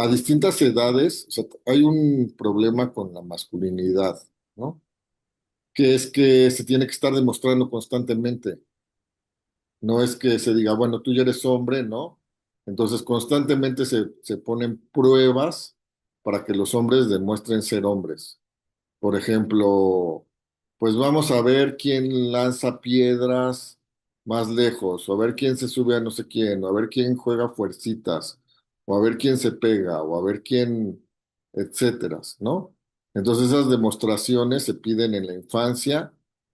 a distintas edades, o sea, hay un problema con la masculinidad, ¿no? Que es que se tiene que estar demostrando constantemente. No es que se diga, bueno, tú ya eres hombre, ¿no? Entonces constantemente se ponen pruebas para que los hombres demuestren ser hombres. Por ejemplo, pues vamos a ver quién lanza piedras más lejos, o a ver quién se sube a no sé quién, o a ver quién juega fuercitas, o a ver quién se pega, o a ver quién, etcétera, ¿no? Entonces esas demostraciones se piden en la infancia,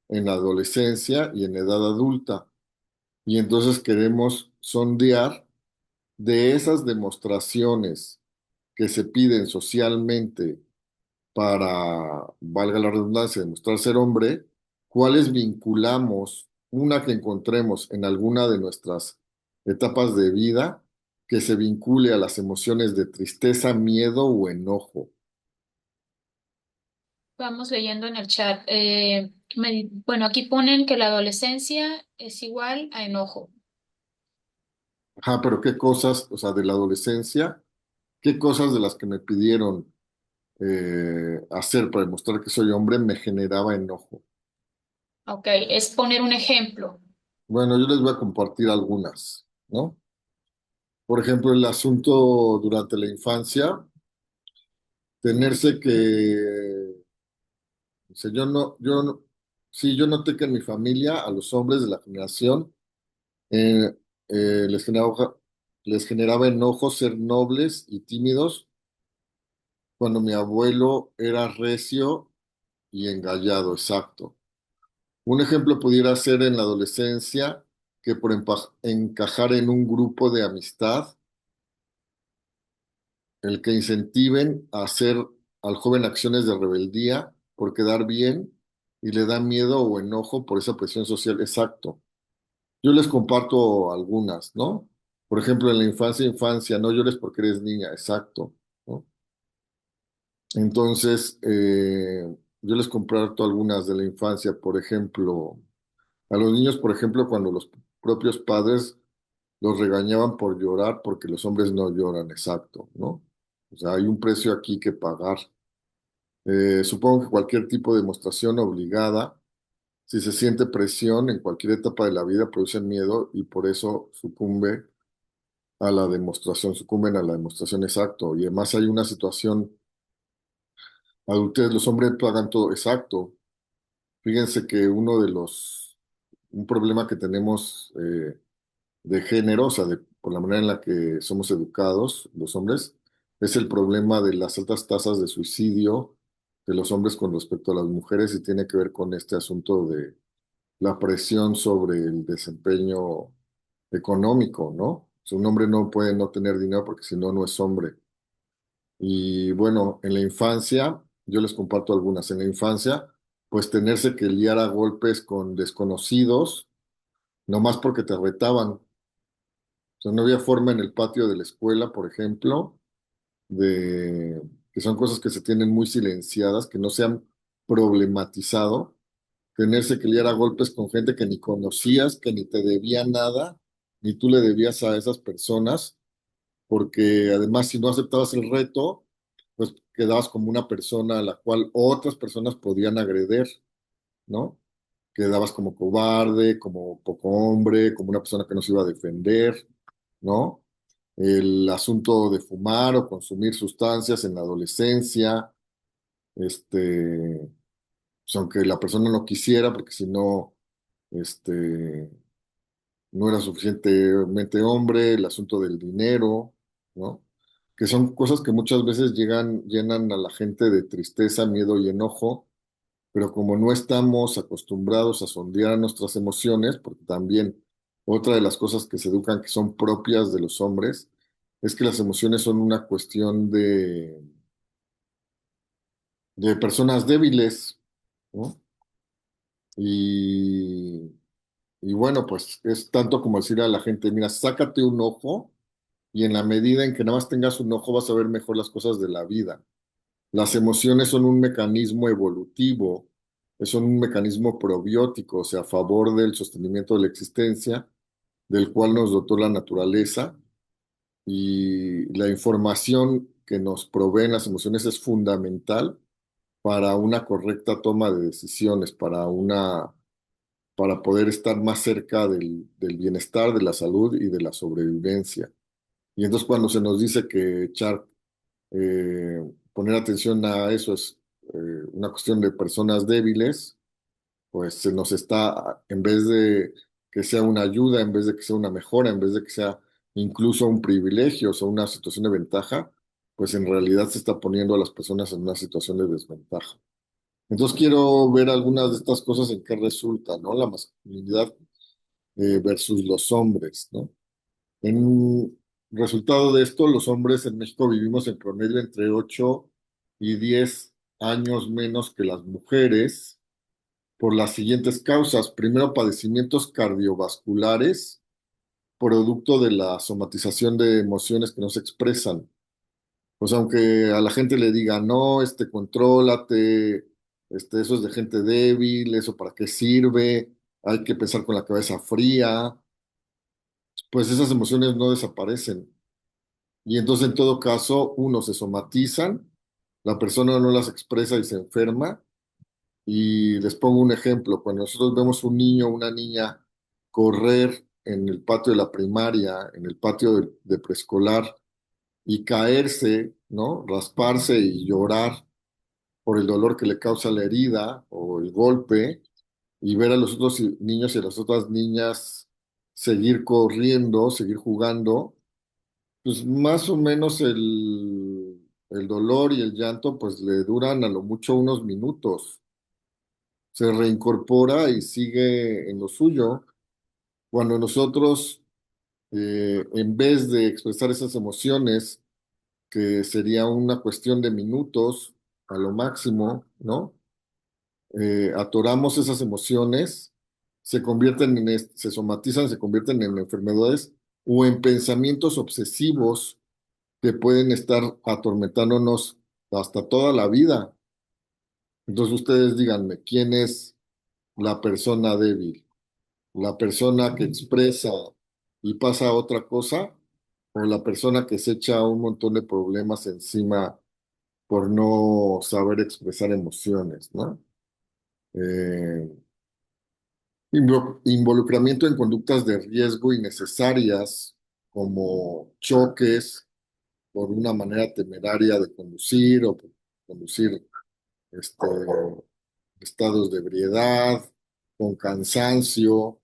en la adolescencia y en edad adulta. Y entonces queremos sondear de esas demostraciones que se piden socialmente para, valga la redundancia, demostrar ser hombre, cuáles vinculamos, una que encontremos en alguna de nuestras etapas de vida, que se vincule a las emociones de tristeza, miedo o enojo. Vamos leyendo en el chat. Bueno, aquí ponen que la adolescencia es igual a enojo. Ajá, pero qué cosas, o sea, de la adolescencia, qué cosas de las que me pidieron hacer para demostrar que soy hombre me generaba enojo. Ok, es poner un ejemplo. Bueno, yo les voy a compartir algunas, ¿no? Por ejemplo, el asunto durante la infancia, tenerse que, o sea, sí, yo noté que en mi familia, a los hombres de la generación, eh, les generaba enojo ser nobles y tímidos cuando mi abuelo era recio y engallado, exacto. Un ejemplo pudiera ser en la adolescencia que por encajar en un grupo de amistad, el que incentiven a hacer al joven acciones de rebeldía por quedar bien y le da miedo o enojo por esa presión social. Exacto. Yo les comparto algunas, ¿no? Por ejemplo, en la infancia, no llores porque eres niña. Exacto, ¿no? Entonces, yo les comparto algunas de la infancia, por ejemplo, a los niños, por ejemplo, cuando los propios padres los regañaban por llorar porque los hombres no lloran, exacto, ¿no? O sea, hay un precio aquí que pagar. Supongo que cualquier tipo de demostración obligada, si se siente presión en cualquier etapa de la vida, produce miedo y por eso sucumben a la demostración exacto. Y además hay una situación, adultez, los hombres pagan todo exacto. Fíjense que un problema que tenemos de género, o sea, por la manera en la que somos educados los hombres, es el problema de las altas tasas de suicidio de los hombres con respecto a las mujeres y tiene que ver con este asunto de la presión sobre el desempeño económico, ¿no? O sea, un hombre no puede no tener dinero porque si no, no es hombre. Y bueno, en la infancia, yo les comparto algunas, en la infancia, pues tenerse que liar a golpes con desconocidos, nomás porque te retaban. O sea, no había forma en el patio de la escuela, por ejemplo, de que son cosas que se tienen muy silenciadas, que no se han problematizado, tenerse que liar a golpes con gente que ni conocías, que ni te debía nada, ni tú le debías a esas personas, porque además si no aceptabas el reto, pues quedabas como una persona a la cual otras personas podían agreder, ¿no? Quedabas como cobarde, como poco hombre, como una persona que no se iba a defender, ¿no? El asunto de fumar o consumir sustancias en la adolescencia, pues, aunque la persona no quisiera, porque si no, este, no era suficientemente hombre, el asunto del dinero, ¿no? Que son cosas que muchas veces llenan a la gente de tristeza, miedo y enojo, pero como no estamos acostumbrados a sondear nuestras emociones, porque también otra de las cosas que se educan que son propias de los hombres, es que las emociones son una cuestión de personas débiles, ¿no? Y, y bueno, pues es tanto como decir a la gente, mira, sácate un ojo y en la medida en que nada más tengas un ojo vas a ver mejor las cosas de la vida. Las emociones son un mecanismo evolutivo, son un mecanismo probiótico, o sea, a favor del sostenimiento de la existencia, del cual nos dotó la naturaleza, y la información que nos proveen las emociones es fundamental para una correcta toma de decisiones, para poder estar más cerca del bienestar, de la salud y de la sobrevivencia. Y entonces cuando se nos dice que poner atención a eso es una cuestión de personas débiles, pues se nos está, en vez de que sea una ayuda, en vez de que sea una mejora, en vez de que sea incluso un privilegio o sea, una situación de ventaja, pues en realidad se está poniendo a las personas en una situación de desventaja. Entonces quiero ver algunas de estas cosas en qué resulta, ¿no? La masculinidad versus los hombres, ¿no? En resultado de esto, los hombres en México vivimos en promedio entre 8 y 10 años menos que las mujeres por las siguientes causas. Primero, padecimientos cardiovasculares, producto de la somatización de emociones que no se expresan. Pues aunque a la gente le diga, no, contrólate, eso es de gente débil, eso para qué sirve, hay que pensar con la cabeza fría, pues esas emociones no desaparecen. Y entonces en todo caso, uno, se somatizan, la persona no las expresa y se enferma. Y les pongo un ejemplo, cuando nosotros vemos un niño o una niña correr en el patio de la primaria, en el patio de preescolar y caerse, ¿no? Rasparse y llorar por el dolor que le causa la herida o el golpe, y ver a los otros niños y a las otras niñas seguir corriendo, seguir jugando, pues más o menos el dolor y el llanto pues le duran a lo mucho unos minutos. Se reincorpora y sigue en lo suyo. Cuando nosotros, en vez de expresar esas emociones, que sería una cuestión de minutos a lo máximo, ¿no? Atoramos esas emociones, se convierten se somatizan, se convierten en enfermedades o en pensamientos obsesivos que pueden estar atormentándonos hasta toda la vida. Entonces ustedes díganme, ¿quién es la persona débil? ¿La persona que expresa y pasa a otra cosa? ¿O la persona que se echa un montón de problemas encima por no saber expresar emociones, ¿no? Eh, Involucramiento en conductas de riesgo innecesarias, como choques por una manera temeraria de conducir o por conducir este, estados de ebriedad, con cansancio,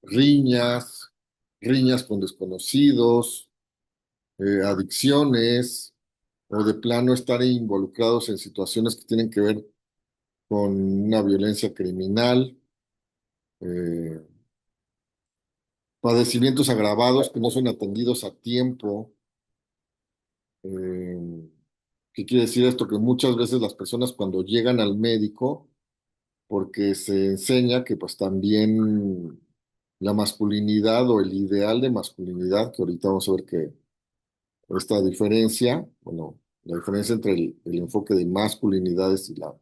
riñas, riñas con desconocidos, adicciones, o de plano estar involucrados en situaciones que tienen que ver con una violencia criminal, eh, padecimientos agravados que no son atendidos a tiempo. eh, ¿Qué quiere decir esto? Que muchas veces las personas cuando llegan al médico, porque se enseña que pues también la masculinidad o el ideal de masculinidad, que ahorita vamos a ver que esta diferencia, bueno, la diferencia entre el enfoque de masculinidades y la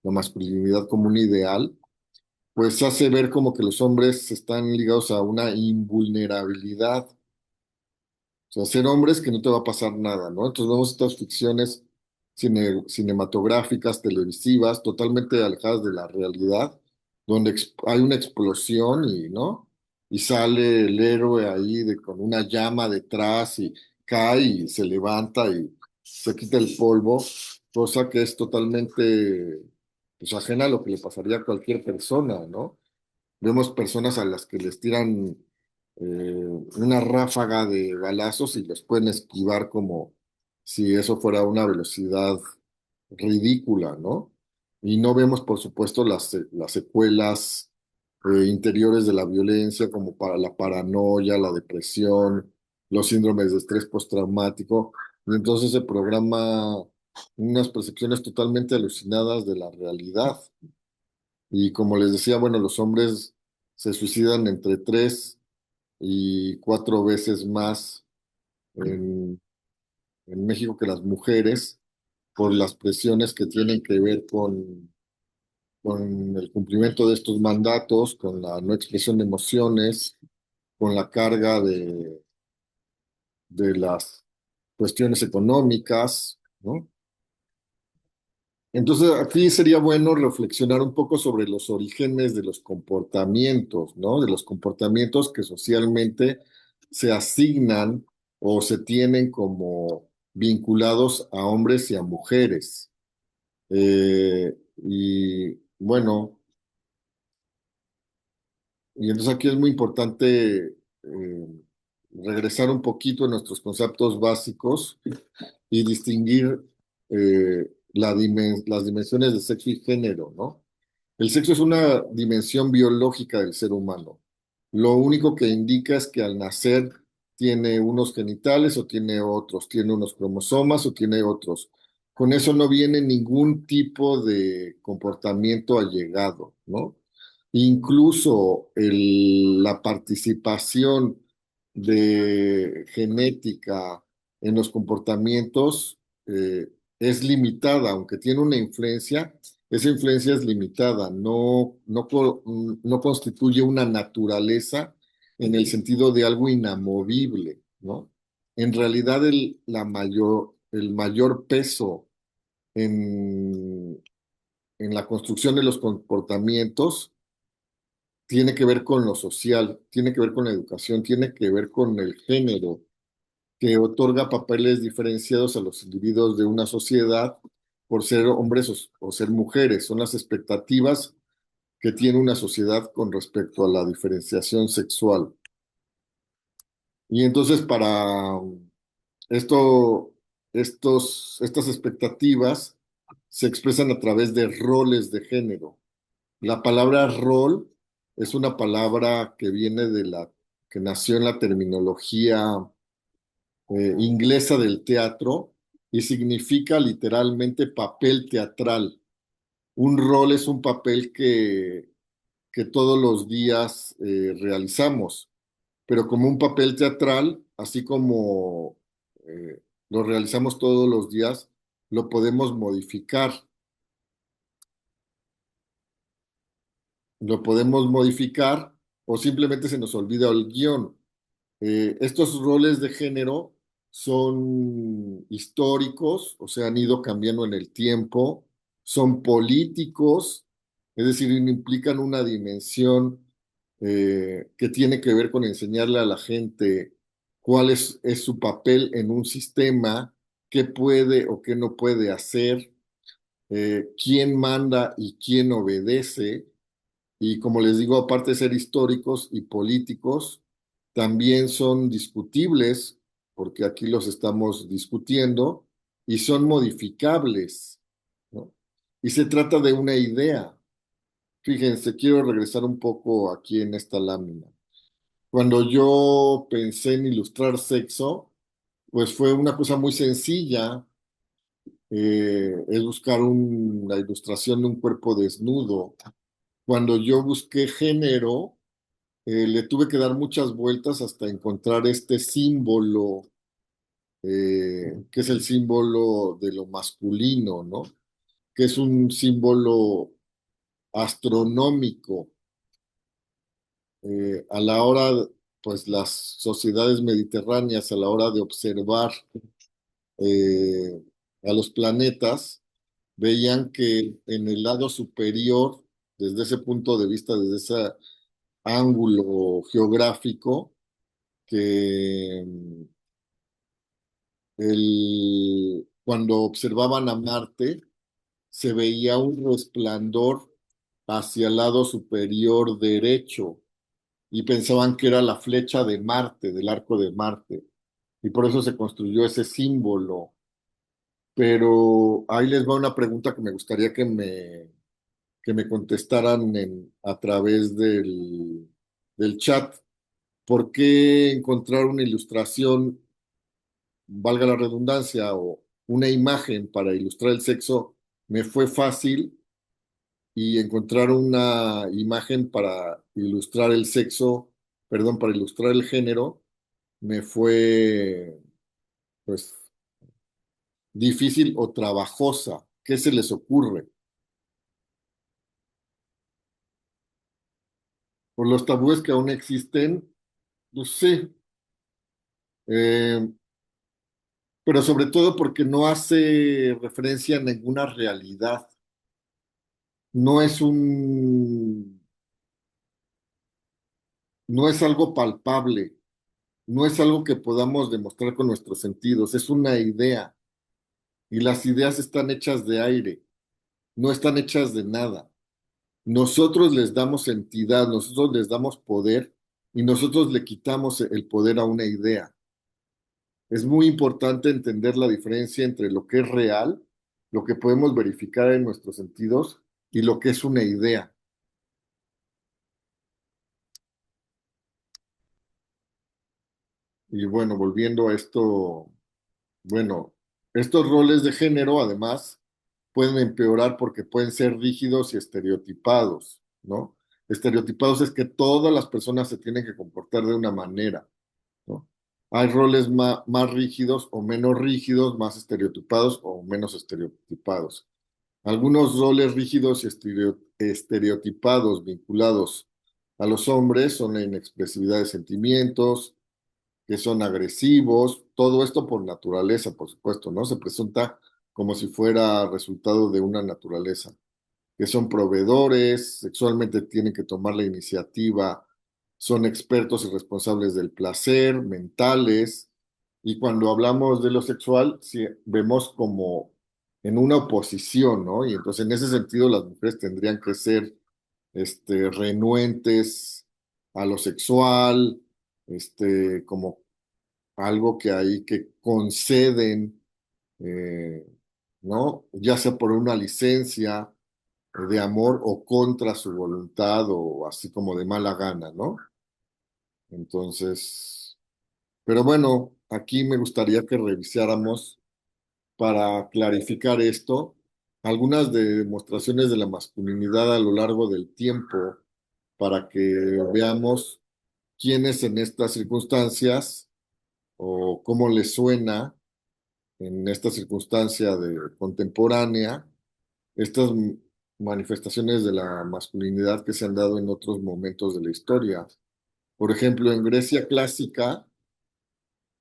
masculinidad como un ideal, pues hace ver como que los hombres están ligados a una invulnerabilidad. O sea, ser hombre es que no te va a pasar nada, ¿no? Entonces vemos estas ficciones cinematográficas, televisivas, totalmente alejadas de la realidad, donde hay una explosión y, ¿no? Y sale el héroe ahí con una llama detrás y cae y se levanta y se quita el polvo, cosa que es totalmente, pues, ajena a lo que le pasaría a cualquier persona, ¿no? Vemos personas a las que les tiran una ráfaga de balazos y los pueden esquivar como si eso fuera una velocidad ridícula, ¿no? Y no vemos, por supuesto, las secuelas interiores de la violencia, como para la paranoia, la depresión, los síndromes de estrés postraumático. Y entonces se programa unas percepciones totalmente alucinadas de la realidad. Y como les decía, bueno, los hombres se suicidan entre 3 y 4 veces más en, en México que las mujeres por las presiones que tienen que ver con el cumplimiento de estos mandatos, con la no expresión de emociones, con la carga de las cuestiones económicas, ¿no? Entonces, aquí sería bueno reflexionar un poco sobre los orígenes de los comportamientos, ¿no? De los comportamientos que socialmente se asignan o se tienen como vinculados a hombres y a mujeres. Y bueno, y entonces aquí es muy importante regresar un poquito a nuestros conceptos básicos y distinguir las dimensiones de sexo y género, ¿no? El sexo es una dimensión biológica del ser humano. Lo único que indica es que al nacer tiene unos genitales o tiene otros, tiene unos cromosomas o tiene otros. Con eso no viene ningún tipo de comportamiento allegado, ¿no? Incluso la participación de genética en los comportamientos es limitada, aunque tiene una influencia, esa influencia es limitada, no constituye una naturaleza en el sentido de algo inamovible, ¿no? En realidad el mayor peso en, en la construcción de los comportamientos tiene que ver con lo social, tiene que ver con la educación, tiene que ver con el género, que otorga papeles diferenciados a los individuos de una sociedad por ser hombres o ser mujeres. Son las expectativas que tiene una sociedad con respecto a la diferenciación sexual. Y entonces para esto, estas expectativas se expresan a través de roles de género. La palabra rol es una palabra que viene que nació en la terminología inglesa del teatro y significa literalmente papel teatral. Un rol es un papel que todos los días realizamos, pero como un papel teatral, así como lo realizamos todos los días, lo podemos modificar. Lo podemos modificar o simplemente se nos olvida el guión. Estos roles de género son históricos, o sea, han ido cambiando en el tiempo, son políticos, es decir, implican una dimensión que tiene que ver con enseñarle a la gente cuál es su papel en un sistema, qué puede o qué no puede hacer, quién manda y quién obedece. Y como les digo, aparte de ser históricos y políticos, también son discutibles, porque aquí los estamos discutiendo, y son modificables, ¿no? Y se trata de una idea. Fíjense, quiero regresar un poco aquí en esta lámina. Cuando yo pensé en ilustrar sexo, pues fue una cosa muy sencilla, es buscar la ilustración de un cuerpo desnudo. Cuando yo busqué género, le tuve que dar muchas vueltas hasta encontrar este símbolo, que es el símbolo de lo masculino, ¿no? Que es un símbolo astronómico. A la hora, pues las sociedades mediterráneas, a la hora de observar eh, a los planetas, veían que en el lado superior, desde ese punto de vista, desde ese ángulo geográfico, que cuando observaban a Marte, se veía un resplandor hacia el lado superior derecho y pensaban que era la flecha de Marte, del arco de Marte. Y por eso se construyó ese símbolo. Pero ahí les va una pregunta que me gustaría que me contestaran a través del chat. ¿Por qué encontrar una ilustración, valga la redundancia, o una imagen para ilustrar el sexo me fue fácil y encontrar una imagen para ilustrar el sexo, perdón, para ilustrar el género, me fue pues difícil o trabajosa? ¿Qué se les ocurre? Por los tabúes que aún existen, pues sí. pero sobre todo porque no hace referencia a ninguna realidad. No es no es algo palpable, no es algo que podamos demostrar con nuestros sentidos, es una idea. Y las ideas están hechas de aire, no están hechas de nada. Nosotros les damos entidad, nosotros les damos poder y nosotros le quitamos el poder a una idea. Es muy importante entender la diferencia entre lo que es real, lo que podemos verificar en nuestros sentidos y lo que es una idea. Y bueno, volviendo a esto, bueno, estos roles de género además pueden empeorar porque pueden ser rígidos y estereotipados, ¿no? Estereotipados es que todas las personas se tienen que comportar de una manera, ¿no? Hay roles más rígidos o menos rígidos, más estereotipados o menos estereotipados. Algunos roles rígidos y estereotipados vinculados a los hombres son la inexpresividad de sentimientos, que son agresivos, todo esto por naturaleza, por supuesto, ¿no? Se presenta como si fuera resultado de una naturaleza, que son proveedores, sexualmente tienen que tomar la iniciativa, son expertos y responsables del placer, mentales, y cuando hablamos de lo sexual, sí, vemos como en una oposición, ¿no? Y entonces en ese sentido las mujeres tendrían que ser renuentes a lo sexual, como algo que hay que conceden, eh, ¿no? Ya sea por una licencia de amor o contra su voluntad o así como de mala gana, ¿no? Entonces, pero bueno, aquí me gustaría que revisáramos para clarificar esto algunas demostraciones de la masculinidad a lo largo del tiempo para que veamos quiénes en estas circunstancias o cómo les suena en esta circunstancia de contemporánea estas manifestaciones de la masculinidad que se han dado en otros momentos de la historia. Por ejemplo, en Grecia clásica,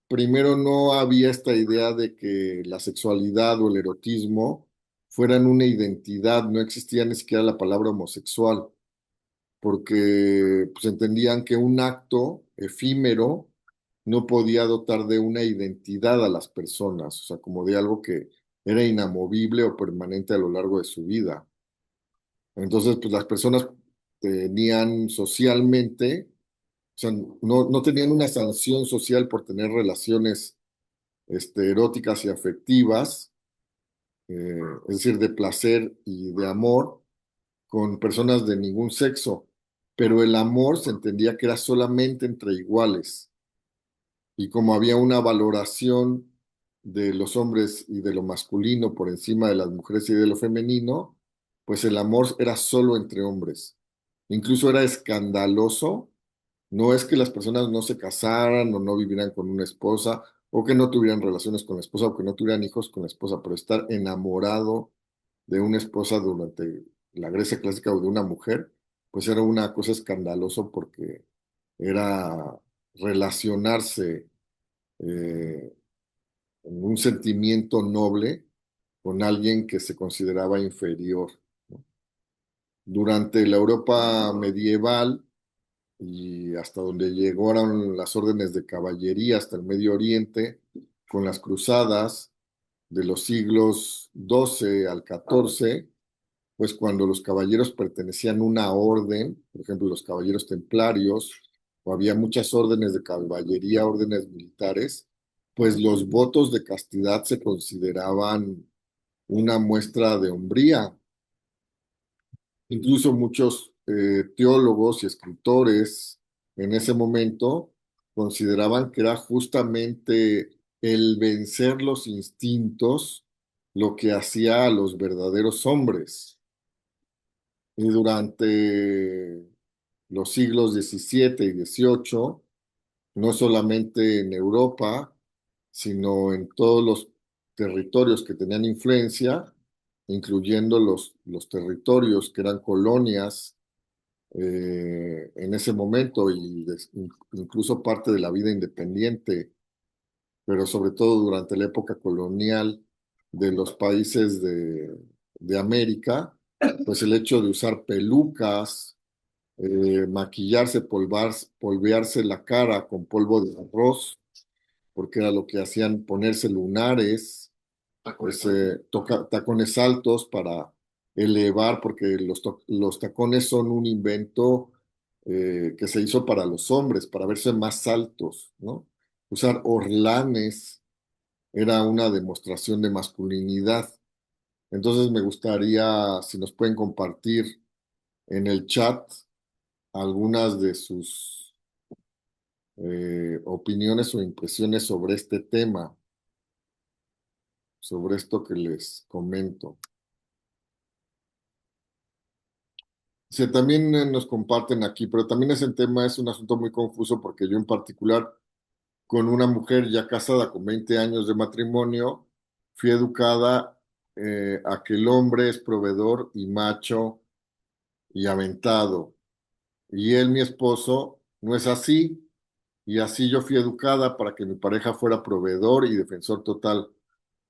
primero no había esta idea de que la sexualidad o el erotismo fueran una identidad, no existía ni siquiera la palabra homosexual, porque pues, entendían que un acto efímero no podía dotar de una identidad a las personas, o sea, como de algo que era inamovible o permanente a lo largo de su vida. Entonces, pues las personas tenían socialmente, o sea, no tenían una sanción social por tener relaciones eróticas y afectivas, es decir, de placer y de amor con personas de ningún sexo, pero el amor se entendía que era solamente entre iguales. Y como había una valoración de los hombres y de lo masculino por encima de las mujeres y de lo femenino, pues el amor era solo entre hombres. Incluso era escandaloso. No es que las personas no se casaran o no vivieran con una esposa o que no tuvieran relaciones con la esposa o que no tuvieran hijos con la esposa, pero estar enamorado de una esposa durante la Grecia clásica o de una mujer, pues era una cosa escandaloso porque era relacionarse eh, en un sentimiento noble con alguien que se consideraba inferior, ¿no? Durante la Europa medieval y hasta donde llegaron las órdenes de caballería hasta el Medio Oriente, con las cruzadas de los siglos XII al XIV, pues cuando los caballeros pertenecían a una orden, por ejemplo, los caballeros templarios, o había muchas órdenes de caballería, órdenes militares, pues los votos de castidad se consideraban una muestra de hombría. Incluso muchos teólogos y escritores en ese momento consideraban que era justamente el vencer los instintos lo que hacía a los verdaderos hombres. Y durante los siglos XVII y XVIII, no solamente en Europa, sino en todos los territorios que tenían influencia, incluyendo los territorios que eran colonias en ese momento y incluso parte de la vida independiente pero sobre todo durante la época colonial de los países de América, pues el hecho de usar pelucas, maquillarse, polvearse la cara con polvo de arroz, porque era lo que hacían, ponerse lunares, tacones altos para elevar, porque los tacones son un invento que se hizo para los hombres, para verse más altos, ¿no? Usar orlanes era una demostración de masculinidad. Entonces me gustaría si nos pueden compartir en el chat algunas de sus opiniones o impresiones sobre este tema, sobre esto que les comento. Sí, también nos comparten aquí, pero también ese tema es un asunto muy confuso porque yo en particular, con una mujer ya casada con 20 años de matrimonio, fui educada a que el hombre es proveedor y macho y aventado. Y él, mi esposo, no es así. Y así yo fui educada para que mi pareja fuera proveedor y defensor total.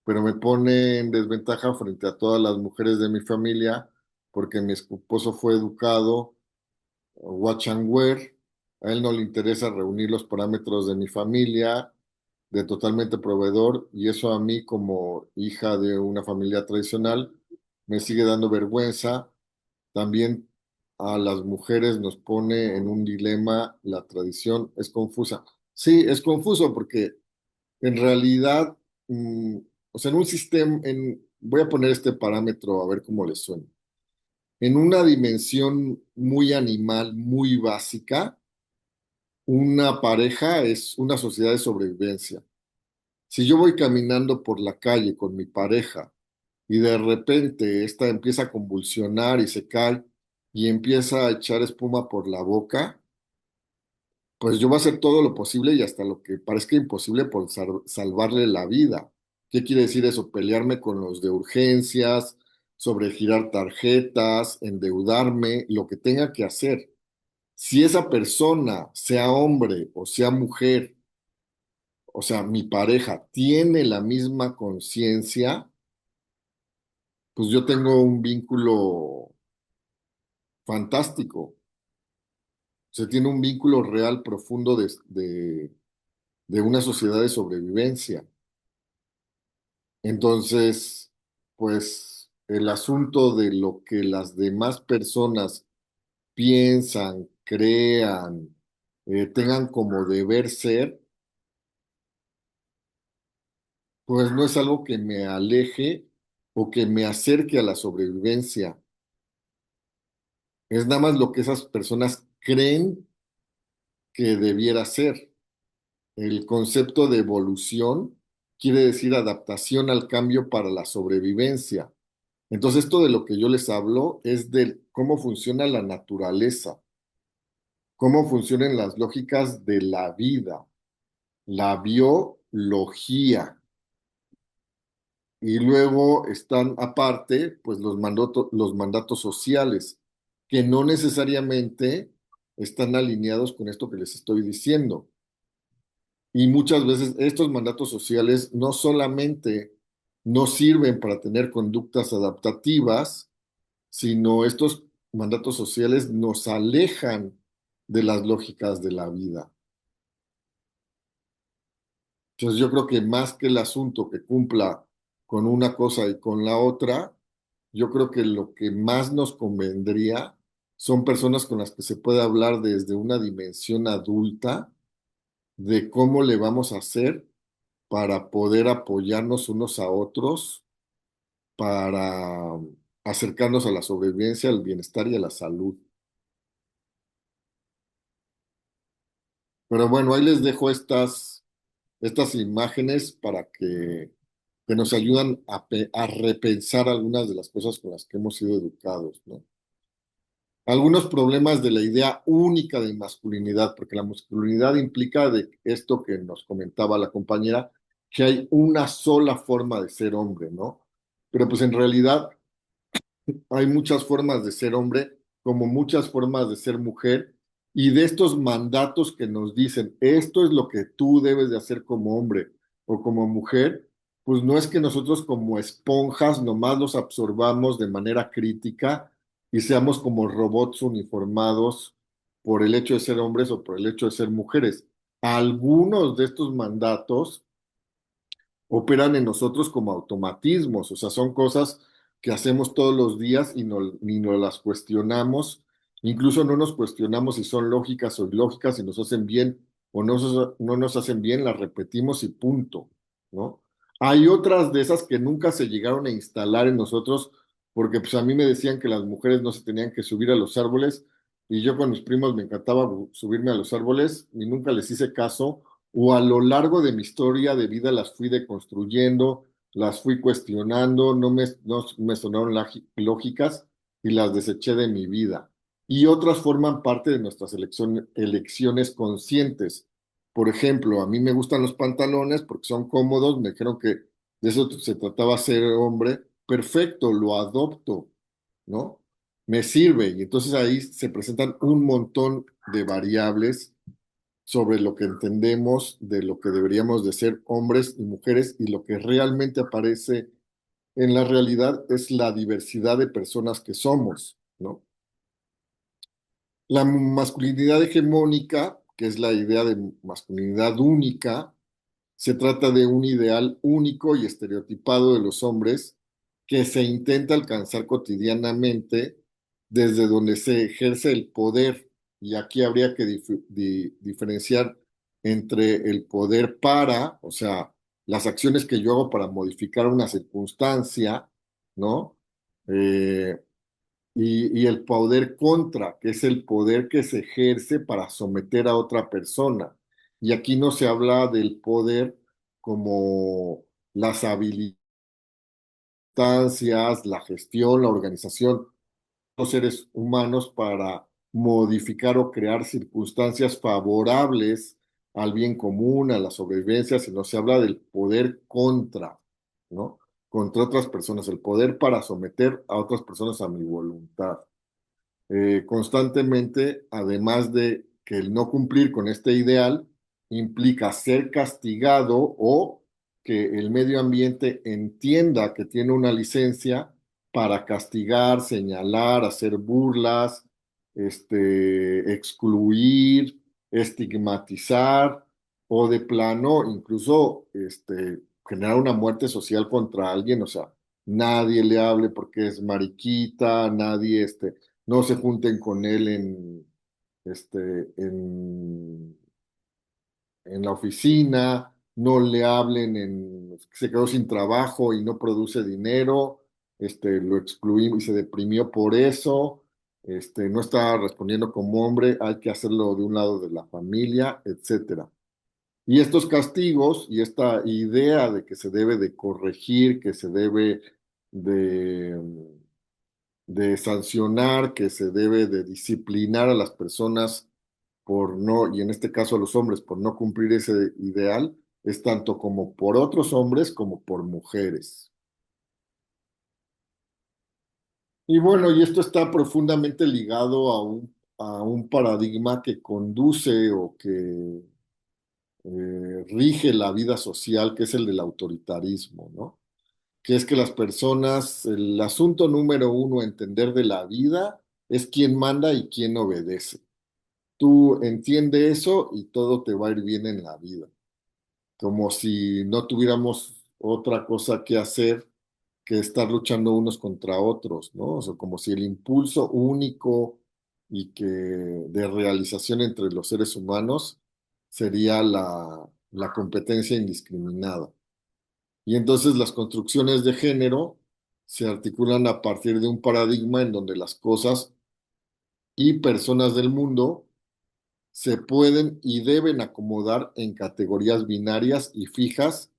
Pero me pone en desventaja frente a todas las mujeres de mi familia porque mi esposo fue educado watch and wear. A él no le interesa reunir los parámetros de mi familia, de totalmente proveedor, y eso a mí como hija de una familia tradicional me sigue dando vergüenza. También a las mujeres nos pone en un dilema, la tradición es confusa. Sí, es confuso porque en realidad, o sea, en un sistema, voy a poner este parámetro a ver cómo les suena. En una dimensión muy animal, muy básica, una pareja es una sociedad de sobrevivencia. Si yo voy caminando por la calle con mi pareja y de repente esta empieza a convulsionar y se cae y empieza a echar espuma por la boca, pues yo voy a hacer todo lo posible y hasta lo que parezca imposible por salvarle la vida. ¿Qué quiere decir eso? Pelearme con los de urgencias, sobregirar tarjetas, endeudarme, lo que tenga que hacer. Si esa persona, sea hombre o sea mujer, o sea, mi pareja, tiene la misma conciencia, pues yo tengo un vínculo fantástico. Se tiene un vínculo real, profundo de una sociedad de sobrevivencia. Entonces, pues el asunto de lo que las demás personas piensan, crean, tengan como deber ser, pues no es algo que me aleje o que me acerque a la sobrevivencia. Es nada más lo que esas personas creen que debiera ser. El concepto de evolución quiere decir adaptación al cambio para la sobrevivencia. Entonces, esto de lo que yo les hablo es de cómo funciona la naturaleza, cómo funcionan las lógicas de la vida, la biología. Y luego están aparte, pues los mandatos sociales, que no necesariamente están alineados con esto que les estoy diciendo. Y muchas veces estos mandatos sociales no solamente no sirven para tener conductas adaptativas, sino estos mandatos sociales nos alejan de las lógicas de la vida. Entonces yo creo que más que el asunto que cumpla con una cosa y con la otra, yo creo que lo que más nos convendría son personas con las que se puede hablar desde una dimensión adulta de cómo le vamos a hacer para poder apoyarnos unos a otros, para acercarnos a la sobrevivencia, al bienestar y a la salud. Pero bueno, ahí les dejo estas imágenes para que nos ayudan a repensar algunas de las cosas con las que hemos sido educados, ¿no? Algunos problemas de la idea única de masculinidad, porque la masculinidad implica de esto que nos comentaba la compañera, que hay una sola forma de ser hombre, ¿no? Pero pues en realidad hay muchas formas de ser hombre, como muchas formas de ser mujer, y de estos mandatos que nos dicen, esto es lo que tú debes de hacer como hombre, o como mujer, pues no es que nosotros como esponjas nomás los absorbamos de manera crítica y seamos como robots uniformados por el hecho de ser hombres o por el hecho de ser mujeres. Algunos de estos mandatos operan en nosotros como automatismos, o sea, son cosas que hacemos todos los días y no, ni nos las cuestionamos, incluso no nos cuestionamos si son lógicas o ilógicas, si nos hacen bien o no nos hacen bien, las repetimos y punto, ¿no? Hay otras de esas que nunca se llegaron a instalar en nosotros, porque pues a mí me decían que las mujeres no se tenían que subir a los árboles, y yo con mis primos me encantaba subirme a los árboles y nunca les hice caso, o a lo largo de mi historia de vida las fui deconstruyendo, las fui cuestionando, no me sonaron lógicas y las deseché de mi vida. Y otras forman parte de nuestras elecciones conscientes. Por ejemplo, a mí me gustan los pantalones porque son cómodos, me dijeron que de eso se trataba ser hombre, perfecto, lo adopto, ¿no? Me sirve y entonces ahí se presentan un montón de variables sobre lo que entendemos de lo que deberíamos de ser hombres y mujeres, y lo que realmente aparece en la realidad es la diversidad de personas que somos, ¿no? La masculinidad hegemónica, que es la idea de masculinidad única, se trata de un ideal único y estereotipado de los hombres que se intenta alcanzar cotidianamente desde donde se ejerce el poder. Y aquí habría que diferenciar entre el poder para, o sea, las acciones que yo hago para modificar una circunstancia, ¿no? Eh, y el poder contra, que es el poder que se ejerce para someter a otra persona. Y aquí no se habla del poder como las habilidades, la gestión, la organización de los seres humanos para modificar o crear circunstancias favorables al bien común, a la sobrevivencia, sino se habla del poder contra, ¿no? Contra otras personas, el poder para someter a otras personas a mi voluntad. Constantemente, además de que el no cumplir con este ideal implica ser castigado o que el medio ambiente entienda que tiene una licencia para castigar, señalar, hacer burlas, excluir, estigmatizar o de plano incluso generar una muerte social contra alguien, o sea, nadie le hable porque es mariquita, nadie no se junten con él este, en, en la oficina, no le hablen se quedó sin trabajo y no produce dinero, lo excluimos y se deprimió por eso, no está respondiendo como hombre, hay que hacerlo de un lado de la familia, etcétera. Y estos castigos y esta idea de que se debe de corregir, que se debe de sancionar, que se debe de disciplinar a las personas por no, y en este caso a los hombres, por no cumplir ese ideal, es tanto como por otros hombres como por mujeres. Y bueno, y esto está profundamente ligado a un paradigma que conduce o que rige la vida social, que es el del autoritarismo, ¿no? Que es que las personas, el asunto número uno a entender de la vida es quién manda y quién obedece. Tú entiende eso y todo te va a ir bien en la vida, como si no tuviéramos otra cosa que hacer que estar luchando unos contra otros, ¿no? O sea, como si el impulso único y que de realización entre los seres humanos sería la competencia indiscriminada. Y entonces las construcciones de género se articulan a partir de un paradigma en donde las cosas y personas del mundo se pueden y deben acomodar en categorías binarias y fijas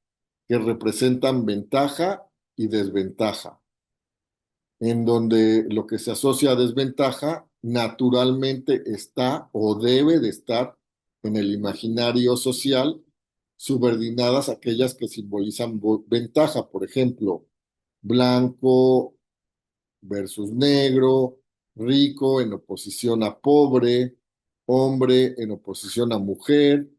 que representan ventaja y desventaja, en donde lo que se asocia a desventaja naturalmente está o debe de estar en el imaginario social, subordinadas a aquellas que simbolizan ventaja, por ejemplo, blanco versus negro, rico en oposición a pobre, hombre en oposición a mujer,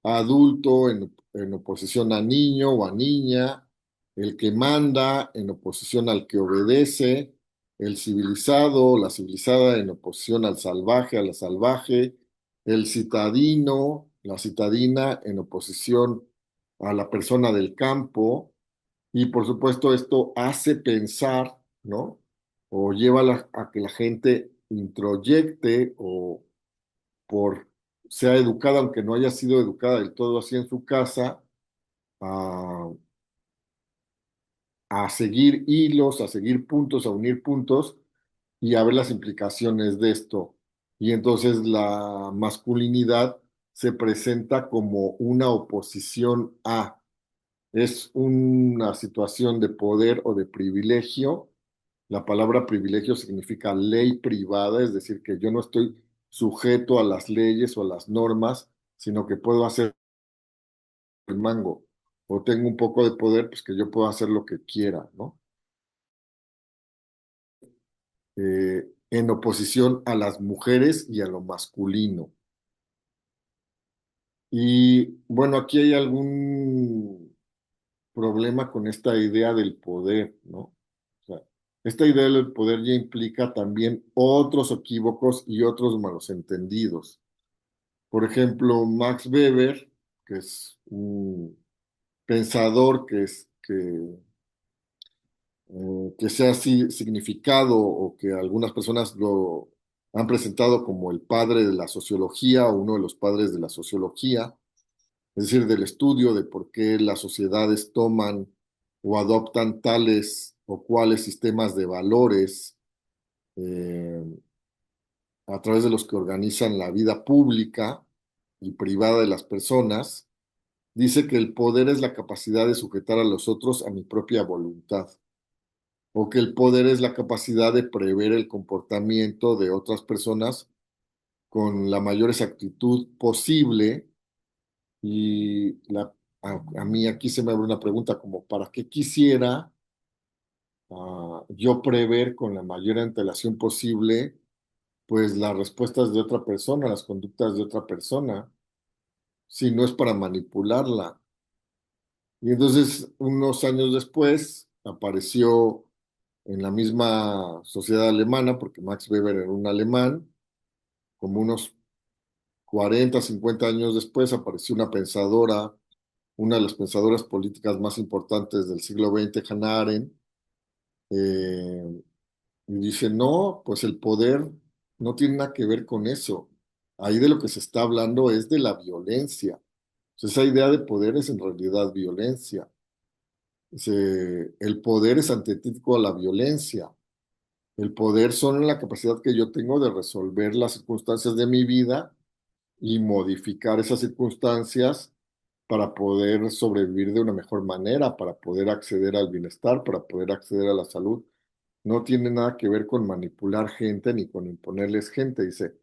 adulto en oposición a niño o a niña, el que manda en oposición al que obedece, el civilizado, la civilizada en oposición al salvaje, a la salvaje, el citadino, la citadina en oposición a la persona del campo, y por supuesto esto hace pensar, ¿no? O lleva a que la gente introyecte o por sea educada, aunque no haya sido educada del todo así en su casa, a, a seguir hilos, a seguir puntos, a unir puntos y a ver las implicaciones de esto. Y entonces la masculinidad se presenta como una oposición a, es una situación de poder o de privilegio. La palabra privilegio significa ley privada, es decir, que yo no estoy sujeto a las leyes o a las normas, sino que puedo hacer el mango o tengo un poco de poder, pues que yo puedo hacer lo que quiera, ¿no? En oposición a las mujeres y a lo masculino. Y bueno, aquí hay algún problema con esta idea del poder, ¿no? O sea, esta idea del poder ya implica también otros equívocos y otros malos entendidos. Por ejemplo, Max Weber, que es un pensador que sea así significado o que algunas personas lo han presentado como el padre de la sociología o uno de los padres de la sociología, es decir, del estudio de por qué las sociedades toman o adoptan tales o cuales sistemas de valores eh, a través de los que organizan la vida pública y privada de las personas, dice que el poder es la capacidad de sujetar a los otros a mi propia voluntad, o que el poder es la capacidad de prever el comportamiento de otras personas con la mayor exactitud posible. Y a mí aquí se me abre una pregunta como, ¿para qué quisiera yo prever con la mayor antelación posible, pues las respuestas de otra persona, las conductas de otra persona, si no es para manipularla? Y entonces, unos años después, apareció en la misma sociedad alemana, porque Max Weber era un alemán, como unos 40, 50 años después, apareció una pensadora, una de las pensadoras políticas más importantes del siglo XX, Hannah Arendt, eh, y dice, no, pues el poder no tiene nada que ver con eso. Ahí de lo que se está hablando es de la violencia. O sea, esa idea de poder es en realidad violencia. El poder es antitético a la violencia. El poder son la capacidad que yo tengo de resolver las circunstancias de mi vida y modificar esas circunstancias para poder sobrevivir de una mejor manera, para poder acceder al bienestar, para poder acceder a la salud. No tiene nada que ver con manipular gente ni con imponerles gente. Dice,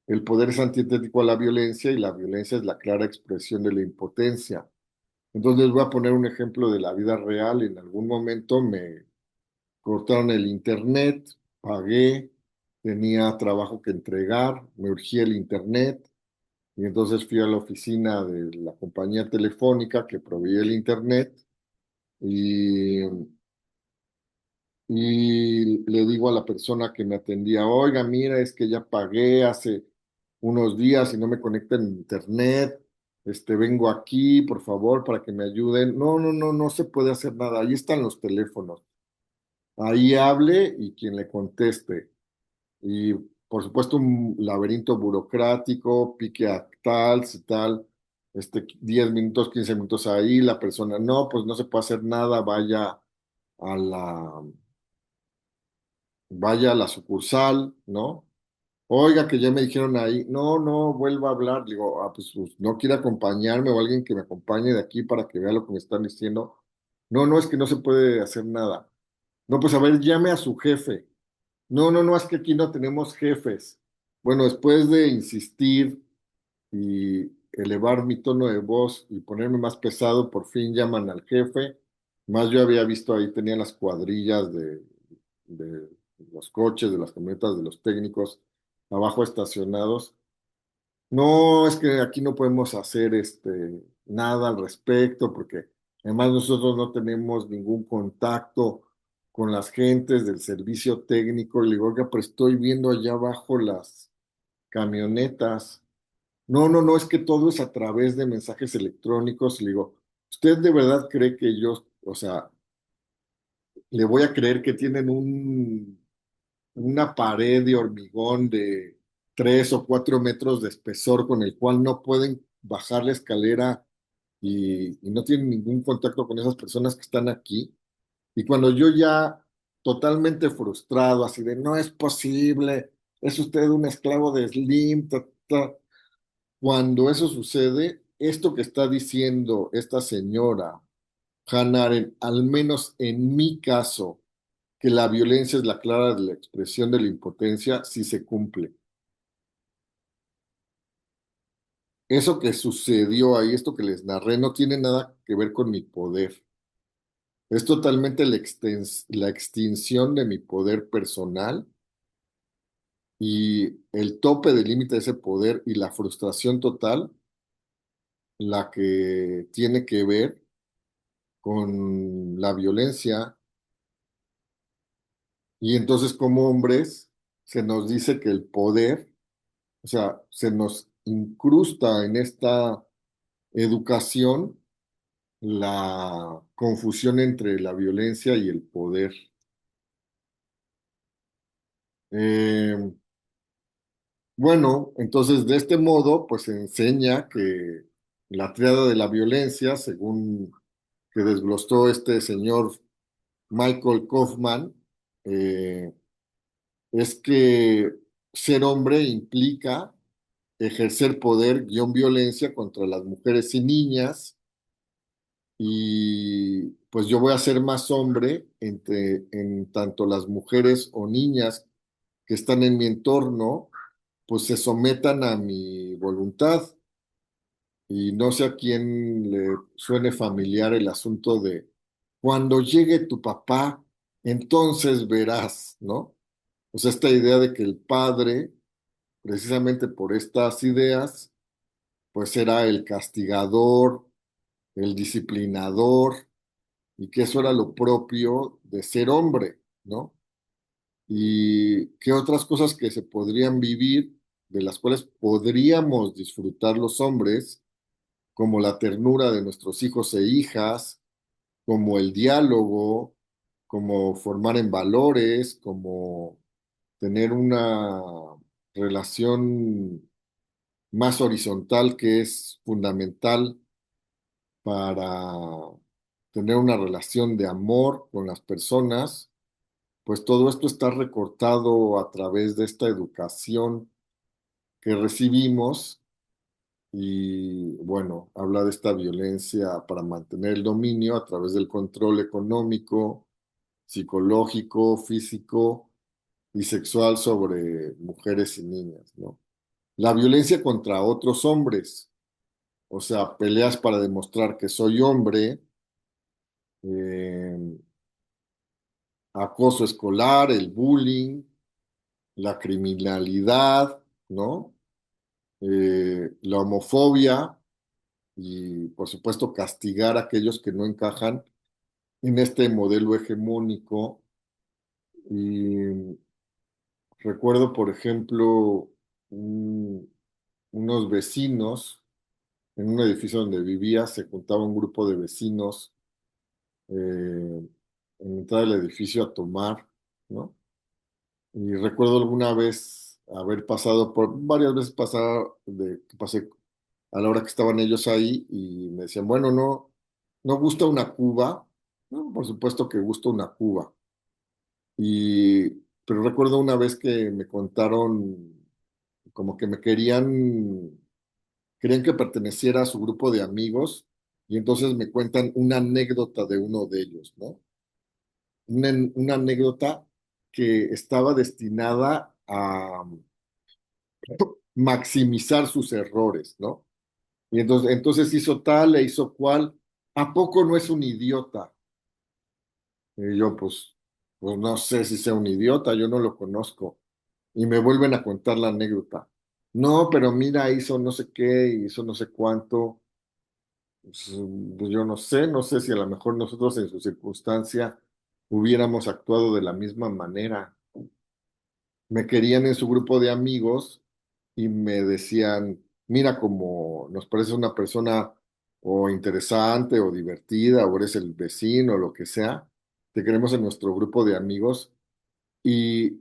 el poder es antitético a la violencia y la violencia es la clara expresión de la impotencia. Entonces les voy a poner un ejemplo de la vida real. En algún momento me cortaron el internet, pagué, tenía trabajo que entregar, me urgía el internet y entonces fui a la oficina de la compañía telefónica que proveía el internet y, y le digo a la persona que me atendía, oiga, mira, es que ya pagué hace unos días y no me conecta en internet, vengo aquí, por favor, para que me ayuden. No, no, no, no se puede hacer nada, ahí están los teléfonos. Ahí hable y quien le conteste. Y por supuesto un laberinto burocrático, pique a tal, si tal, 10 minutos, 15 minutos ahí, la persona, no, pues no se puede hacer nada, a la, vaya a la sucursal, ¿no? Oiga, que ya me dijeron ahí, no, no, vuelva a hablar. Digo, pues no quiere acompañarme o alguien que me acompañe de aquí para que vea lo que me están diciendo. No, no, es que no se puede hacer nada. No, pues a ver, llame a su jefe. No, no, no, es que aquí no tenemos jefes. Bueno, después de insistir y elevar mi tono de voz y ponerme más pesado, por fin llaman al jefe. Más yo había visto ahí, tenían las cuadrillas de los coches, de las camionetas, de los técnicos abajo estacionados. No, es que aquí no podemos hacer nada al respecto porque además nosotros no tenemos ningún contacto con las gentes del servicio técnico. Le digo, oiga, pero estoy viendo allá abajo las camionetas. No, no, no, es que todo es a través de mensajes electrónicos. Le digo, ¿usted de verdad cree que yo, o sea, le voy a creer que tienen una pared de hormigón de 3 o 4 metros de espesor con el cual no pueden bajar la escalera y no tienen ningún contacto con esas personas que están aquí? Y cuando yo ya totalmente frustrado, así de no es posible, es usted un esclavo de Slim, cuando eso sucede, esto que está diciendo esta señora Hannah Arendt, al menos en mi caso, que la violencia es la clara de la expresión de la impotencia, sí se cumple. Eso que sucedió ahí, esto que les narré, no tiene nada que ver con mi poder. Es totalmente la extinción de mi poder personal y el tope del límite de ese poder y la frustración total, la que tiene que ver con la violencia. Y entonces como hombres se nos dice que el poder, o sea, se nos incrusta en esta educación la confusión entre la violencia y el poder. Eh, bueno, entonces de este modo, pues se enseña que la triada de la violencia, según que desglosó este señor Michael Kaufman, eh, es que ser hombre implica ejercer poder guión violencia contra las mujeres y niñas, y pues yo voy a ser más hombre en tanto las mujeres o niñas que están en mi entorno pues se sometan a mi voluntad. Y no sé a quién le suene familiar el asunto de cuando llegue tu papá, entonces verás, ¿no? O sea, esta idea de que el padre, precisamente por estas ideas, pues será el castigador, el disciplinador, y que eso era lo propio de ser hombre, ¿no? Y qué otras cosas que se podrían vivir, de las cuales podríamos disfrutar los hombres, como la ternura de nuestros hijos e hijas, como el diálogo, como formar en valores, como tener una relación más horizontal que es fundamental para tener una relación de amor con las personas. Pues todo esto está recortado a través de esta educación que recibimos y bueno, habla de esta violencia para mantener el dominio a través del control económico, psicológico, físico y sexual sobre mujeres y niñas, ¿no? La violencia contra otros hombres, o sea, peleas para demostrar que soy hombre, eh, acoso escolar, el bullying, la criminalidad, ¿no? La homofobia y, por supuesto, castigar a aquellos que no encajan en este modelo hegemónico. Y recuerdo, por ejemplo, unos vecinos en un edificio donde vivía, se juntaba un grupo de vecinos en la entrada del edificio a tomar, ¿no? Y recuerdo alguna vez haber pasado por, varias veces pasar que pasé a la hora que estaban ellos ahí y me decían, bueno, no, ¿no gusta una cuba? No, por supuesto que gusta una cuba. Y, pero recuerdo una vez que me contaron como que querían que perteneciera a su grupo de amigos y entonces me cuentan una anécdota de uno de ellos, ¿no? Una anécdota que estaba destinada a maximizar sus errores, ¿no? Y entonces hizo tal e hizo cual. ¿A poco no es un idiota? Y yo, pues no sé si sea un idiota, yo no lo conozco. Y me vuelven a contar la anécdota. No, pero mira, hizo no sé qué, hizo no sé cuánto. Pues, pues yo no sé si a lo mejor nosotros en su circunstancia hubiéramos actuado de la misma manera. Me querían en su grupo de amigos y me decían, mira, como nos parece una persona o interesante o divertida o eres el vecino o lo que sea, te queremos en nuestro grupo de amigos y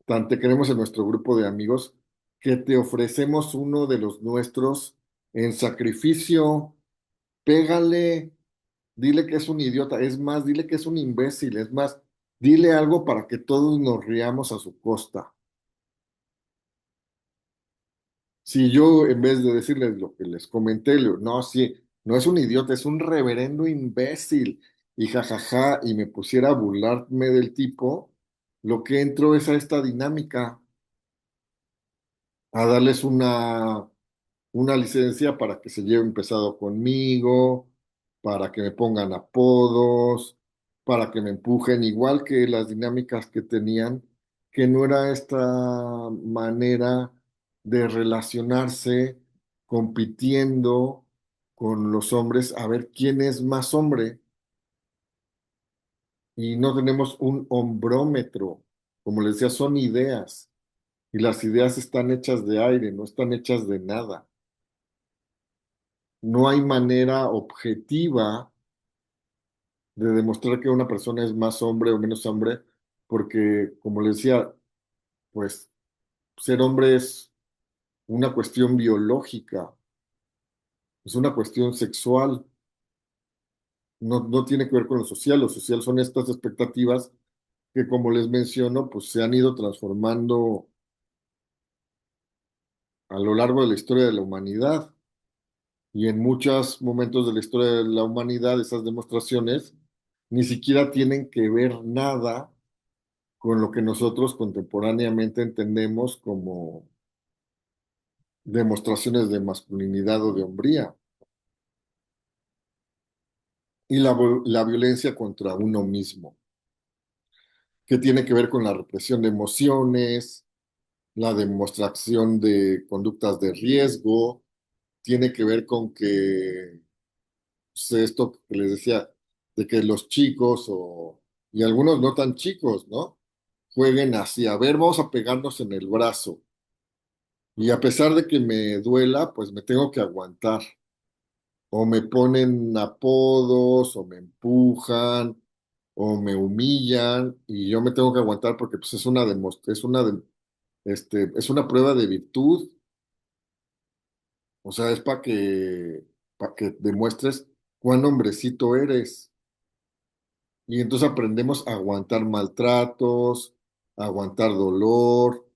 tan te queremos en nuestro grupo de amigos que te ofrecemos uno de los nuestros en sacrificio. Pégale, dile que es un idiota, es más, dile que es un imbécil, es más, dile algo para que todos nos riamos a su costa. Si yo, en vez de decirles lo que les comenté, no, sí, no es un idiota, es un reverendo imbécil, y jajaja, y me pusiera a burlarme del tipo, lo que entro es a esta dinámica, a darles una licencia para que se lleven pesado conmigo, para que me pongan apodos, para que me empujen, igual que las dinámicas que tenían, que no era esta manera de relacionarse compitiendo con los hombres a ver quién es más hombre. Y no tenemos un hombrómetro. Como les decía, son ideas. Y las ideas están hechas de aire, no están hechas de nada. No hay manera objetiva de demostrar que una persona es más hombre o menos hombre, porque, como les decía, pues ser hombre es una cuestión biológica, es una cuestión sexual, no tiene que ver con lo social son estas expectativas que, como les menciono, pues se han ido transformando a lo largo de la historia de la humanidad. Y en muchos momentos de la historia de la humanidad, esas demostraciones ni siquiera tienen que ver nada con lo que nosotros contemporáneamente entendemos como demostraciones de masculinidad o de hombría. Y la violencia contra uno mismo, que tiene que ver con la represión de emociones, la demostración de conductas de riesgo, tiene que ver con que pues, esto que les decía, de que los chicos y algunos no tan chicos, ¿no? Jueguen así, a ver, vamos a pegarnos en el brazo. Y a pesar de que me duela, pues me tengo que aguantar. O me ponen apodos, o me empujan, o me humillan, y yo me tengo que aguantar porque pues es una es una prueba de virtud. O sea, es para que demuestres cuán hombrecito eres. Y entonces aprendemos a aguantar maltratos, a aguantar dolor,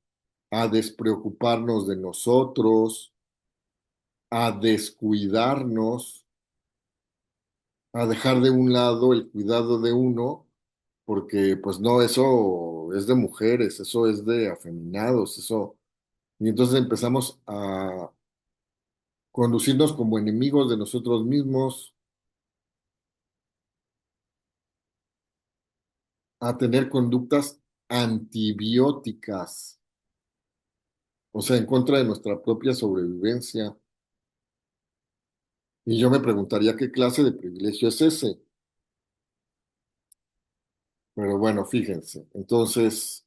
a despreocuparnos de nosotros, a descuidarnos, a dejar de un lado el cuidado de uno, porque pues no, eso es de mujeres, eso es de afeminados, eso. Y entonces empezamos a conducirnos como enemigos de nosotros mismos, a tener conductas antibióticas, o sea, en contra de nuestra propia sobrevivencia. Y yo me preguntaría qué clase de privilegio es ese. Pero bueno, fíjense. Entonces,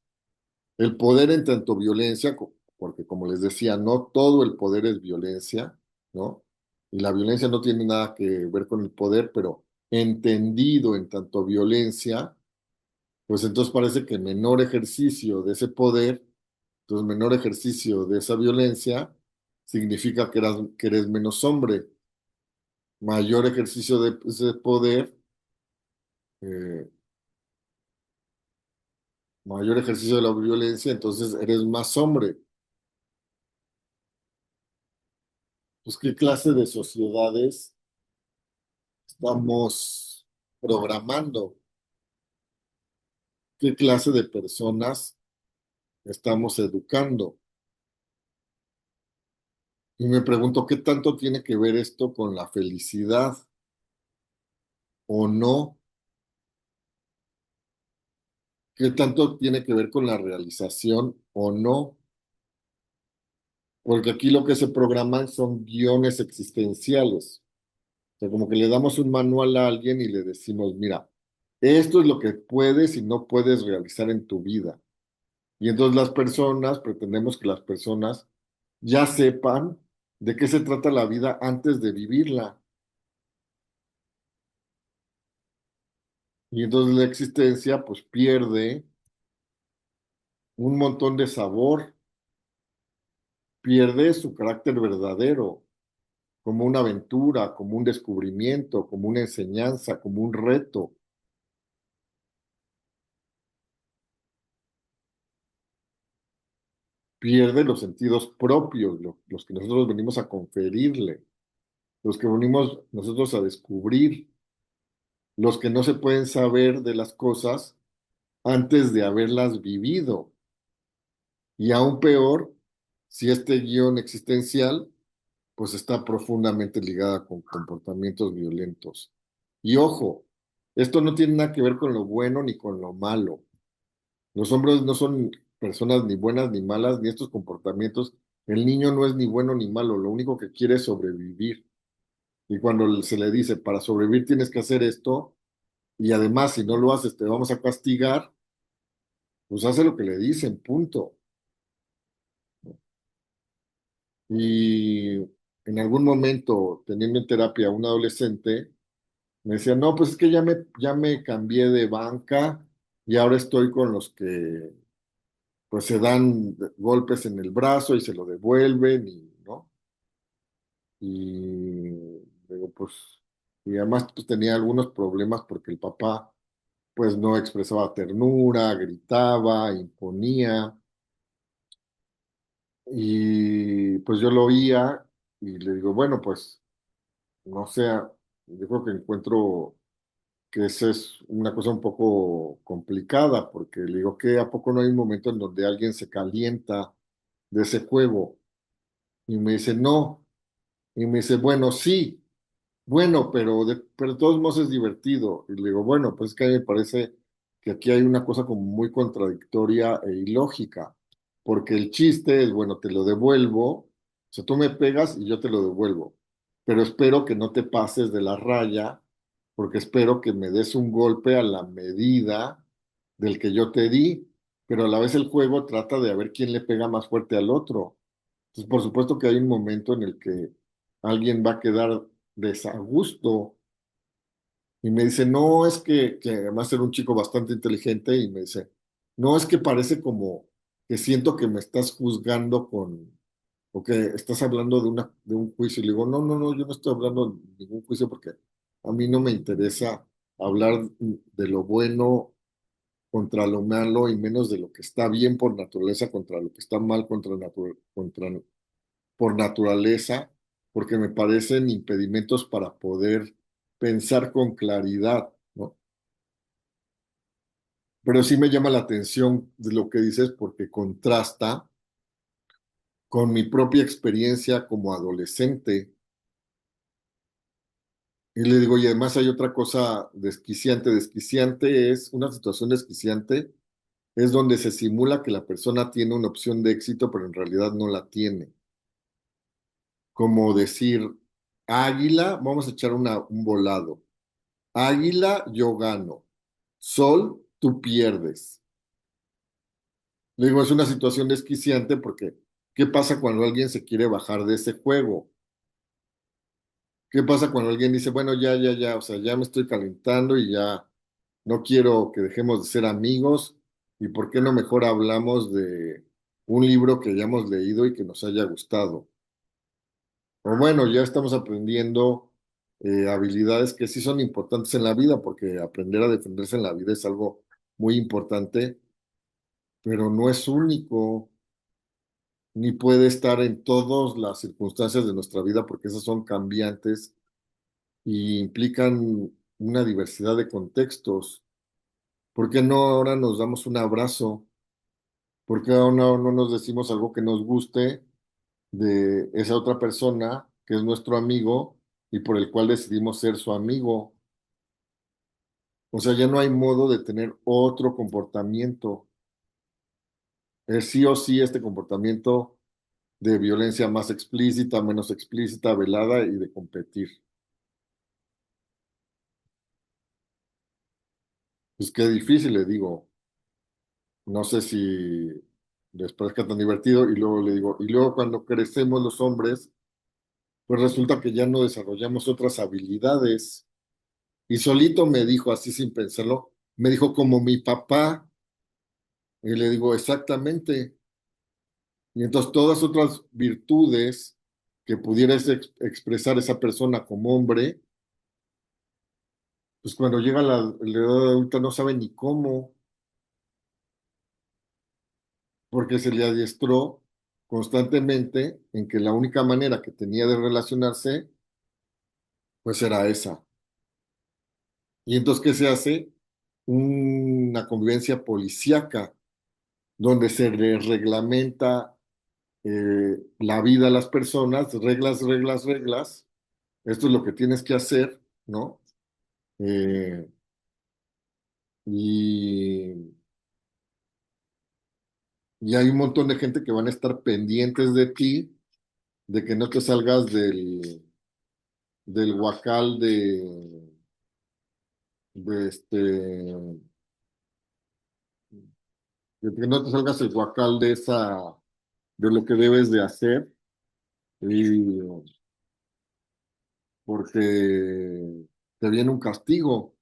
el poder en tanto violencia, porque como les decía, no todo el poder es violencia, ¿no? Y la violencia no tiene nada que ver con el poder, pero entendido en tanto violencia, pues entonces parece que menor ejercicio de ese poder, entonces menor ejercicio de esa violencia, significa que eres menos hombre. Mayor ejercicio de ese poder, eh, mayor ejercicio de la violencia, entonces eres más hombre. Pues, ¿qué clase de sociedades estamos programando? ¿Qué clase de personas estamos educando? Y me pregunto, ¿qué tanto tiene que ver esto con la felicidad o no? ¿Qué tanto tiene que ver con la realización o no? porque aquí lo que se programan son guiones existenciales. O sea, como que le damos un manual a alguien y le decimos, mira, esto es lo que puedes y no puedes realizar en tu vida. Y entonces las personas, pretendemos que las personas ya sepan de qué se trata la vida antes de vivirla. Y entonces la existencia pues pierde un montón de sabor, pierde su carácter verdadero, como una aventura, como un descubrimiento, como una enseñanza, como un reto. Pierde los sentidos propios, los que nosotros venimos a conferirle, los que venimos nosotros a descubrir, los que no se pueden saber de las cosas antes de haberlas vivido. Y aún peor, si este guión existencial pues está profundamente ligada con comportamientos violentos. Y ojo, esto no tiene nada que ver con lo bueno ni con lo malo. Los hombres no son personas ni buenas ni malas, ni estos comportamientos. El niño no es ni bueno ni malo, lo único que quiere es sobrevivir. Y cuando se le dice, para sobrevivir tienes que hacer esto, y además si no lo haces te vamos a castigar, pues hace lo que le dicen, punto. Y en algún momento, teniendo en terapia a un adolescente, me decía, no, pues es que ya me cambié de banca y ahora estoy con los que pues se dan golpes en el brazo y se lo devuelven y, ¿no? Y digo, pues, y además pues tenía algunos problemas porque el papá pues no expresaba ternura, gritaba, imponía y pues yo lo oía y le digo, bueno, pues, no sé, yo creo que encuentro que esa es una cosa un poco complicada, porque le digo que a poco no hay un momento en donde alguien se calienta de ese juego y me dice no, y me dice, bueno, sí, bueno, pero de todos modos es divertido. Y le digo, bueno, pues es que a mí me parece que aquí hay una cosa como muy contradictoria e ilógica, porque el chiste es, bueno, te lo devuelvo, o sea, tú me pegas y yo te lo devuelvo, pero espero que no te pases de la raya, porque espero que me des un golpe a la medida del que yo te di, pero a la vez el juego trata de a ver quién le pega más fuerte al otro. Entonces, por supuesto que hay un momento en el que alguien va a quedar desagusto y me dice, no, es que además era un chico bastante inteligente y me dice, no, es que parece como que siento que me estás juzgando o que estás hablando de un juicio. Y le digo, no, no, no, yo no estoy hablando de ningún juicio porque a mí no me interesa hablar de lo bueno contra lo malo y menos de lo que está bien por naturaleza contra lo que está mal por naturaleza, porque me parecen impedimentos para poder pensar con claridad, ¿no? Pero sí me llama la atención de lo que dices porque contrasta con mi propia experiencia como adolescente. Y le digo, y además hay otra cosa desquiciante. Desquiciante es una situación desquiciante, es donde se simula que la persona tiene una opción de éxito, pero en realidad no la tiene. Como decir, águila, vamos a echar un volado. Águila, yo gano. Sol, tú pierdes. Le digo, es una situación desquiciante porque, ¿qué pasa cuando alguien se quiere bajar de ese juego? ¿Qué pasa cuando alguien dice, bueno, ya, ya, ya, o sea, ya me estoy calentando y ya no quiero que dejemos de ser amigos? ¿Y por qué no mejor hablamos de un libro que hayamos leído y que nos haya gustado? O bueno, ya estamos aprendiendo habilidades que sí son importantes en la vida, porque aprender a defenderse en la vida es algo muy importante, pero no es único, ni puede estar en todas las circunstancias de nuestra vida, porque esas son cambiantes y implican una diversidad de contextos. ¿Por qué no ahora nos damos un abrazo? ¿Por qué ahora no nos decimos algo que nos guste de esa otra persona que es nuestro amigo y por el cual decidimos ser su amigo? O sea, ya no hay modo de tener otro comportamiento. Es sí o sí este comportamiento de violencia más explícita, menos explícita, velada y de competir. Pues qué difícil, le digo. No sé si les parezca tan divertido y luego le digo, y luego cuando crecemos los hombres, pues resulta que ya no desarrollamos otras habilidades. Y solito me dijo, así sin pensarlo, me dijo como mi papá, y le digo, exactamente. Y entonces todas otras virtudes que pudiera expresar esa persona como hombre, pues cuando llega la edad adulta no sabe ni cómo, porque se le adiestró constantemente en que la única manera que tenía de relacionarse, pues era esa. Y entonces, ¿qué se hace? Una convivencia policíaca, donde se le reglamenta la vida a las personas, reglas, reglas, reglas. Esto es lo que tienes que hacer, ¿no? Eh, y, y hay un montón de gente que van a estar pendientes de ti, de que no te salgas del huacal de de que no te salgas el huacal de lo que debes de hacer, y porque te viene un castigo.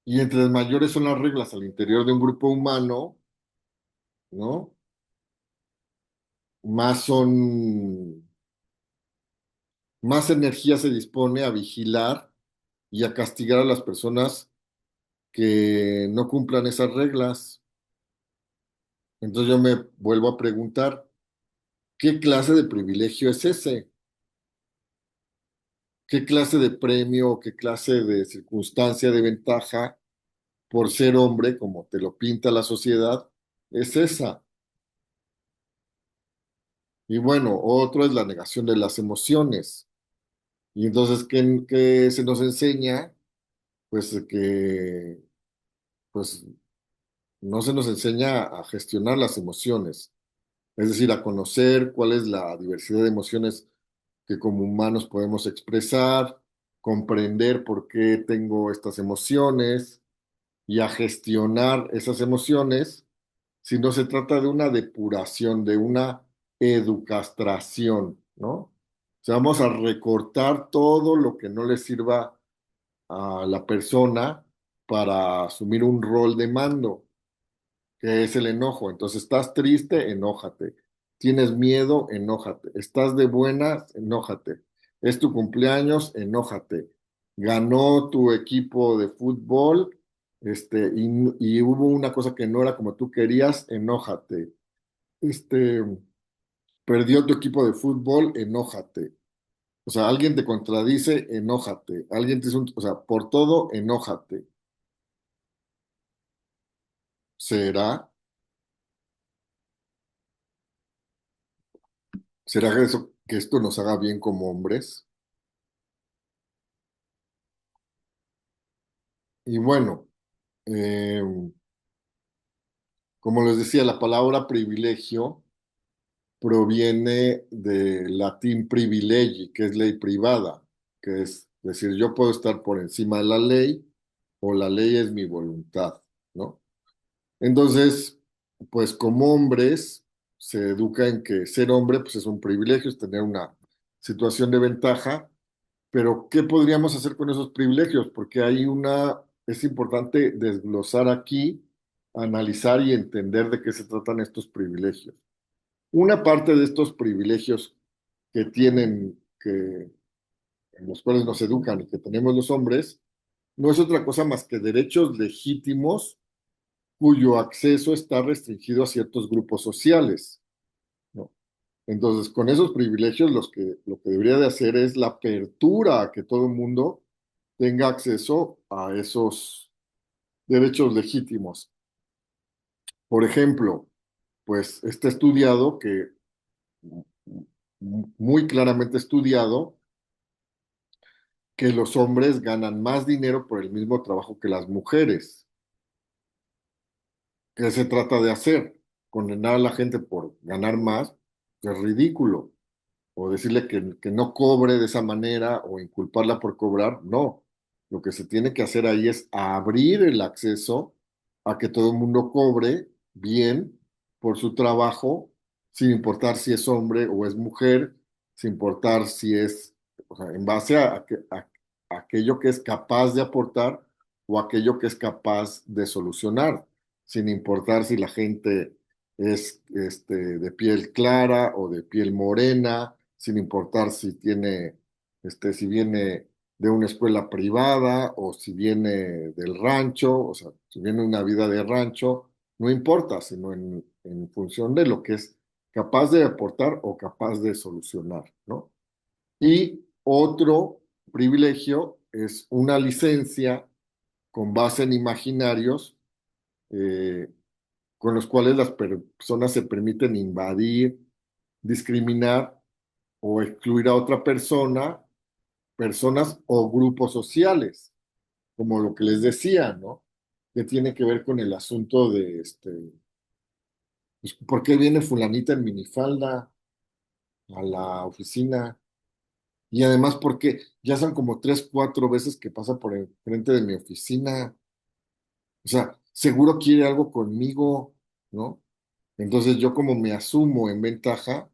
Y entre mayores son las reglas al interior de un grupo humano, ¿no? Más son, más energía se dispone a vigilar y a castigar a las personas que no cumplan esas reglas. Entonces yo me vuelvo a preguntar, ¿qué clase de privilegio es ese? ¿Qué clase de premio o qué clase de circunstancia de ventaja por ser hombre, como te lo pinta la sociedad, es esa? Y bueno, otro es la negación de las emociones. Y entonces, ¿qué se nos enseña? Pues que pues no se nos enseña a gestionar las emociones, es decir, a conocer cuál es la diversidad de emociones que como humanos podemos expresar, comprender por qué tengo estas emociones y a gestionar esas emociones, si no se trata de una depuración, de una educastración, ¿no? O sea, vamos a recortar todo lo que no le sirva a la persona para asumir un rol de mando, que es el enojo. Entonces, estás triste, enójate. Tienes miedo, enójate. Estás de buenas, enójate. Es tu cumpleaños, enójate. Ganó tu equipo de fútbol, y hubo una cosa que no era como tú querías, enójate. Este, perdió tu equipo de fútbol, enójate. O sea, alguien te contradice, enójate. Alguien te hizo o sea, por todo, enójate. ¿Será? ¿Será que que esto nos haga bien como hombres? Y bueno, eh, como les decía, la palabra privilegio proviene del latín privilegi, que es ley privada, que es decir, yo puedo estar por encima de la ley o la ley es mi voluntad, ¿no? Entonces, pues como hombres, se educa en que ser hombre pues es un privilegio, es tener una situación de ventaja. Pero, ¿qué podríamos hacer con esos privilegios? Porque es importante desglosar aquí, analizar y entender de qué se tratan estos privilegios. Una parte de estos privilegios que en los cuales nos educan y que tenemos los hombres, no es otra cosa más que derechos legítimos cuyo acceso está restringido a ciertos grupos sociales, ¿no? Entonces, con esos privilegios, lo que debería de hacer es la apertura a que todo el mundo tenga acceso a esos derechos legítimos. Por ejemplo, pues está estudiado muy claramente estudiado, que los hombres ganan más dinero por el mismo trabajo que las mujeres. ¿Qué se trata de hacer? Condenar a la gente por ganar más es ridículo. O decirle que no cobre de esa manera o inculparla por cobrar. No. Lo que se tiene que hacer ahí es abrir el acceso a que todo el mundo cobre bien por su trabajo, sin importar si es hombre o es mujer, sin importar si es, o sea, en base a aquello que es capaz de aportar o aquello que es capaz de solucionar, sin importar si la gente es de piel clara o de piel morena, sin importar si tiene, si viene de una escuela privada o si viene del rancho, o sea, si viene una vida de rancho, no importa, sino en función de lo que es capaz de aportar o capaz de solucionar, ¿no? Y otro privilegio es una licencia con base en imaginarios, eh, con los cuales las personas se permiten invadir, discriminar o excluir a otra persona, personas o grupos sociales, como lo que les decía, ¿no? Que tiene que ver con el asunto de, pues, ¿por qué viene fulanita en minifalda a la oficina? Y además, porque ya son como 3, 4 veces que pasa por enfrente de mi oficina. O sea, seguro quiere algo conmigo, ¿no? Entonces yo como me asumo en ventaja,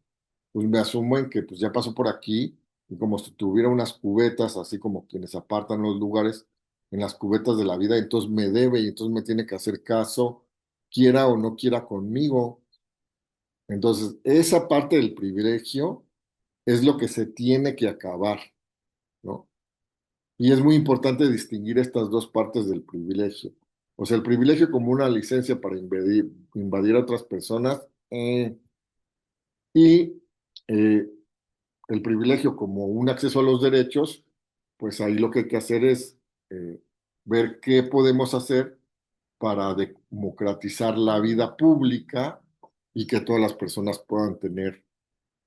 pues me asumo en que pues ya pasó por aquí y como si tuviera unas cubetas, así como quienes apartan los lugares en las cubetas de la vida, entonces me debe y entonces me tiene que hacer caso, quiera o no quiera conmigo. Entonces, esa parte del privilegio es lo que se tiene que acabar, ¿no? Y es muy importante distinguir estas dos partes del privilegio. O sea, el privilegio como una licencia para invadir a otras personas, y eh, el privilegio como un acceso a los derechos, pues ahí lo que hay que hacer es eh, ver qué podemos hacer para democratizar la vida pública y que todas las personas puedan tener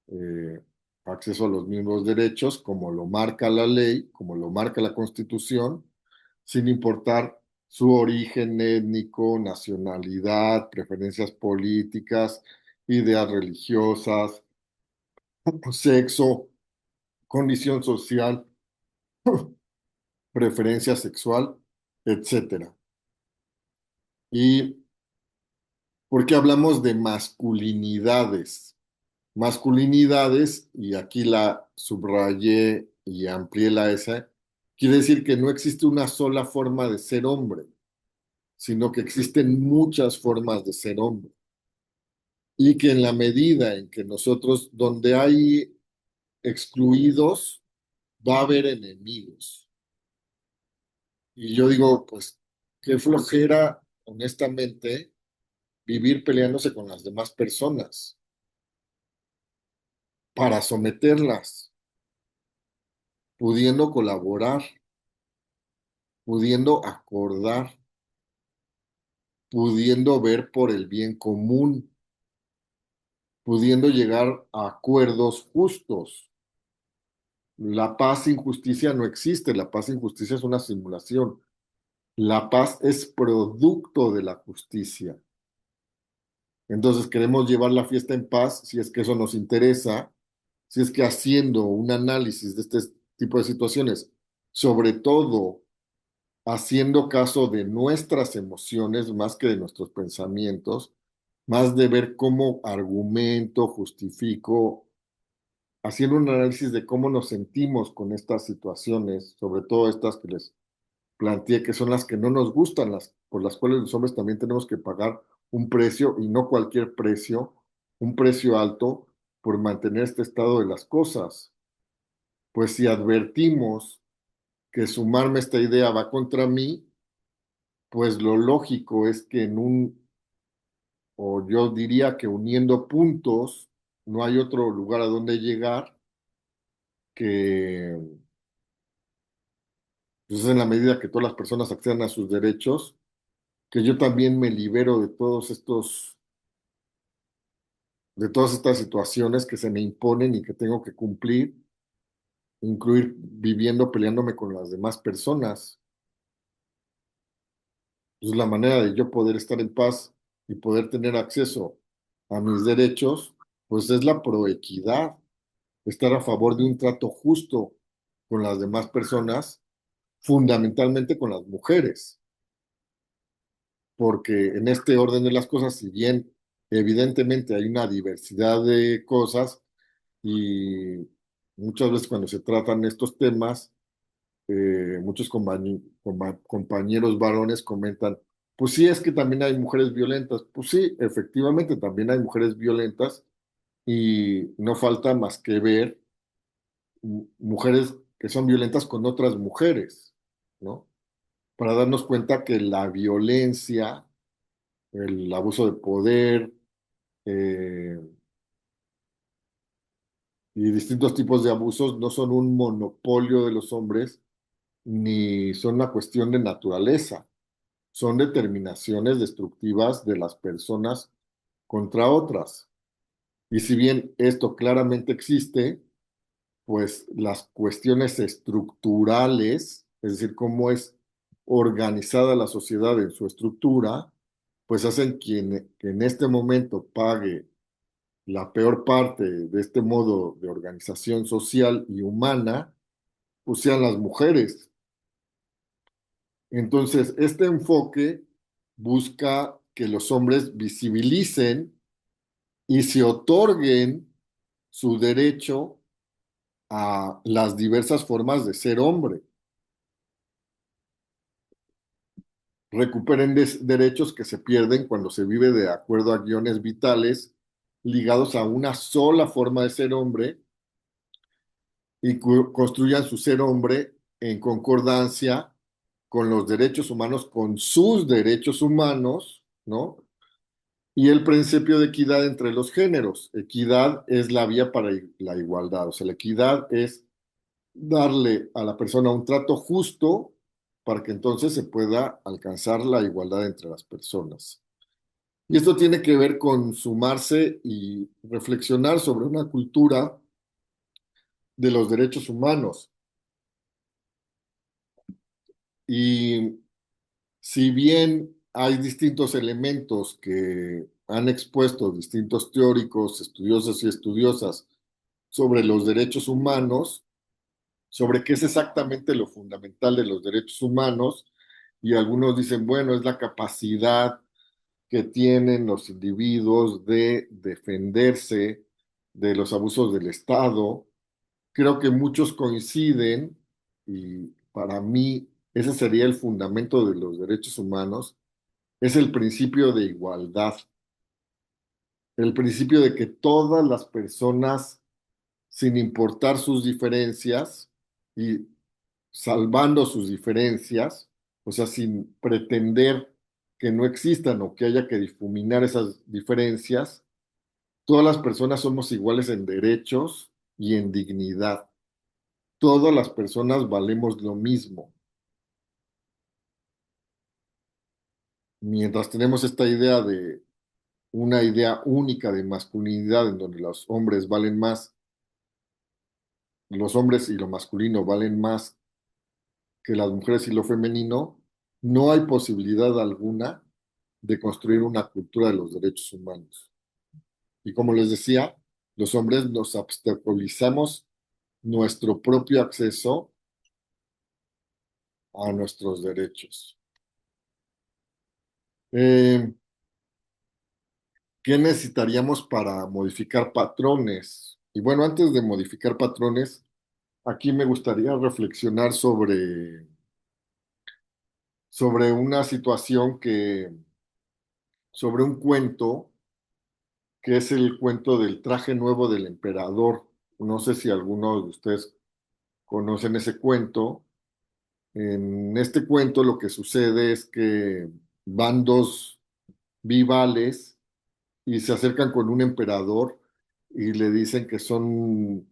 eh, acceso a los mismos derechos, como lo marca la ley, como lo marca la Constitución, sin importar su origen étnico, nacionalidad, preferencias políticas, ideas religiosas, sexo, condición social, preferencia sexual, etcétera. ¿Y por qué hablamos de masculinidades? Masculinidades, y aquí la subrayé y amplié la esa, quiere decir que no existe una sola forma de ser hombre, sino que existen muchas formas de ser hombre. Y que en la medida en que nosotros, donde hay excluidos, va a haber enemigos. Y yo digo, pues, qué flojera, honestamente, vivir peleándose con las demás personas para someterlas, pudiendo colaborar, pudiendo acordar, pudiendo ver por el bien común, pudiendo llegar a acuerdos justos. La paz sin justicia no existe, la paz sin justicia es una simulación. La paz es producto de la justicia. Entonces queremos llevar la fiesta en paz si es que eso nos interesa, si es que haciendo un análisis de este tipo de situaciones, sobre todo haciendo caso de nuestras emociones más que de nuestros pensamientos, más de ver cómo argumento, justifico, haciendo un análisis de cómo nos sentimos con estas situaciones, sobre todo estas que les planteé, que son las que no nos gustan, las por las cuales los hombres también tenemos que pagar un precio y no cualquier precio, un precio alto por mantener este estado de las cosas. Pues si advertimos que sumarme a esta idea va contra mí, pues lo lógico es que o yo diría que uniendo puntos, no hay otro lugar a donde llegar que, pues en la medida que todas las personas accedan a sus derechos, que yo también me libero de todas estas situaciones que se me imponen y que tengo que cumplir, incluir viviendo, peleándome con las demás personas. Es la manera de yo poder estar en paz y poder tener acceso a mis derechos, pues es la proequidad, estar a favor de un trato justo con las demás personas, fundamentalmente con las mujeres, porque en este orden de las cosas, si bien evidentemente hay una diversidad de cosas y muchas veces cuando se tratan estos temas, muchos compañeros varones comentan, pues sí, es que también hay mujeres violentas. Pues sí, efectivamente, también hay mujeres violentas y no falta más que ver mujeres que son violentas con otras mujeres, ¿no? Para darnos cuenta que la violencia, el abuso de poder eh, y distintos tipos de abusos no son un monopolio de los hombres ni son una cuestión de naturaleza, son determinaciones destructivas de las personas contra otras. Y si bien esto claramente existe, pues las cuestiones estructurales, es decir, cómo es organizada la sociedad en su estructura, pues hacen que en este momento pague la peor parte de este modo de organización social y humana, pues sean las mujeres. Entonces, este enfoque busca que los hombres visibilicen y se otorguen su derecho a las diversas formas de ser hombre, recuperen derechos que se pierden cuando se vive de acuerdo a guiones vitales ligados a una sola forma de ser hombre y construyan su ser hombre en concordancia con los derechos humanos, con sus derechos humanos, ¿no? Y el principio de equidad entre los géneros. Equidad es la vía para la igualdad, o sea, la equidad es darle a la persona un trato justo para que entonces se pueda alcanzar la igualdad entre las personas. Y esto tiene que ver con sumarse y reflexionar sobre una cultura de los derechos humanos. Y si bien hay distintos elementos que han expuesto distintos teóricos, estudiosos y estudiosas sobre los derechos humanos, sobre qué es exactamente lo fundamental de los derechos humanos, y algunos dicen, bueno, es la capacidad que tienen los individuos de defenderse de los abusos del Estado. Creo que muchos coinciden y para mí ese sería el fundamento de los derechos humanos, es el principio de igualdad, el principio de que todas las personas, sin importar sus diferencias y salvando sus diferencias, o sea, sin pretender que no existan o que haya que difuminar esas diferencias, todas las personas somos iguales en derechos y en dignidad. Todas las personas valemos lo mismo. Mientras tenemos esta idea de una idea única de masculinidad en donde los hombres valen más, los hombres y lo masculino valen más que las mujeres y lo femenino, no hay posibilidad alguna de construir una cultura de los derechos humanos. Y como les decía, los hombres nos obstaculizamos nuestro propio acceso a nuestros derechos. Eh, ¿Qué necesitaríamos para modificar patrones? Y bueno, antes de modificar patrones, aquí me gustaría reflexionar sobre una situación sobre un cuento, que es el cuento del traje nuevo del emperador. No sé si algunos de ustedes conocen ese cuento. En este cuento lo que sucede es que van dos vivales y se acercan con un emperador y le dicen que son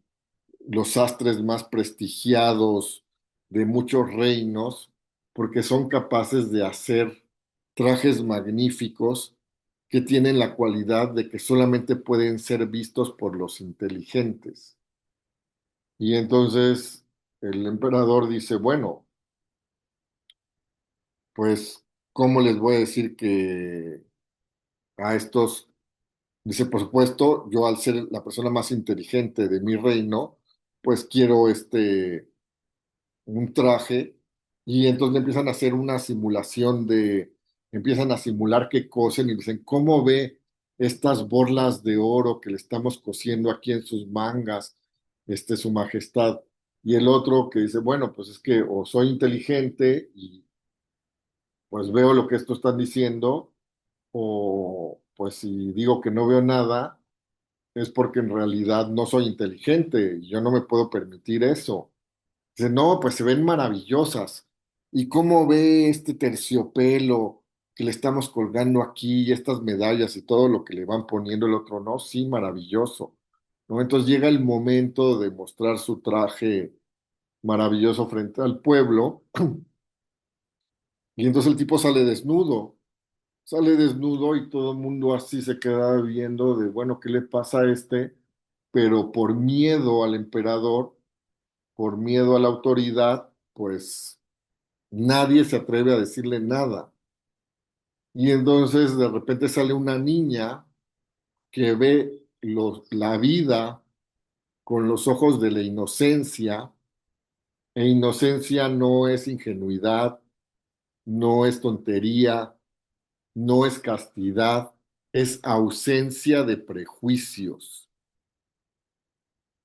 los sastres más prestigiados de muchos reinos porque son capaces de hacer trajes magníficos que tienen la cualidad de que solamente pueden ser vistos por los inteligentes. Y entonces el emperador dice, bueno, pues, ¿cómo les voy a decir que a estos? Dice, por supuesto, yo al ser la persona más inteligente de mi reino, pues quiero un traje y entonces le empiezan a hacer una simulación empiezan a simular que cosen y dicen, ¿cómo ve estas borlas de oro que le estamos cosiendo aquí en sus mangas, su majestad? Y el otro que dice, bueno, pues es que o soy inteligente y pues veo lo que estos están diciendo, o pues si digo que no veo nada es porque en realidad no soy inteligente y yo no me puedo permitir eso. Dice, no, pues se ven maravillosas. ¿Y cómo ve este terciopelo que le estamos colgando aquí y estas medallas y todo lo que le van poniendo el otro? No, sí, maravilloso. ¿No? Entonces llega el momento de mostrar su traje maravilloso frente al pueblo y entonces el tipo sale desnudo y todo el mundo así se queda viendo de, bueno, ¿qué le pasa a este? Pero por miedo al emperador, por miedo a la autoridad, pues nadie se atreve a decirle nada. Y entonces de repente sale una niña que ve la vida con los ojos de la inocencia, e inocencia no es ingenuidad, no es tontería, no es castidad, es ausencia de prejuicios.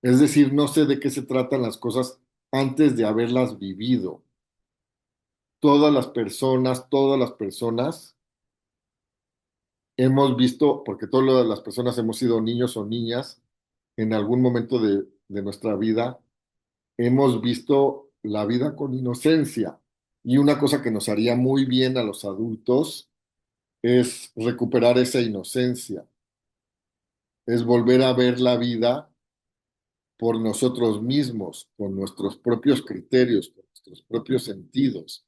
Es decir, no sé de qué se tratan las cosas antes de haberlas vivido. Todas las personas hemos visto, porque todas las personas hemos sido niños o niñas en algún momento de nuestra vida, hemos visto la vida con inocencia. Y una cosa que nos haría muy bien a los adultos es recuperar esa inocencia, es volver a ver la vida por nosotros mismos, con nuestros propios criterios, con nuestros propios sentidos,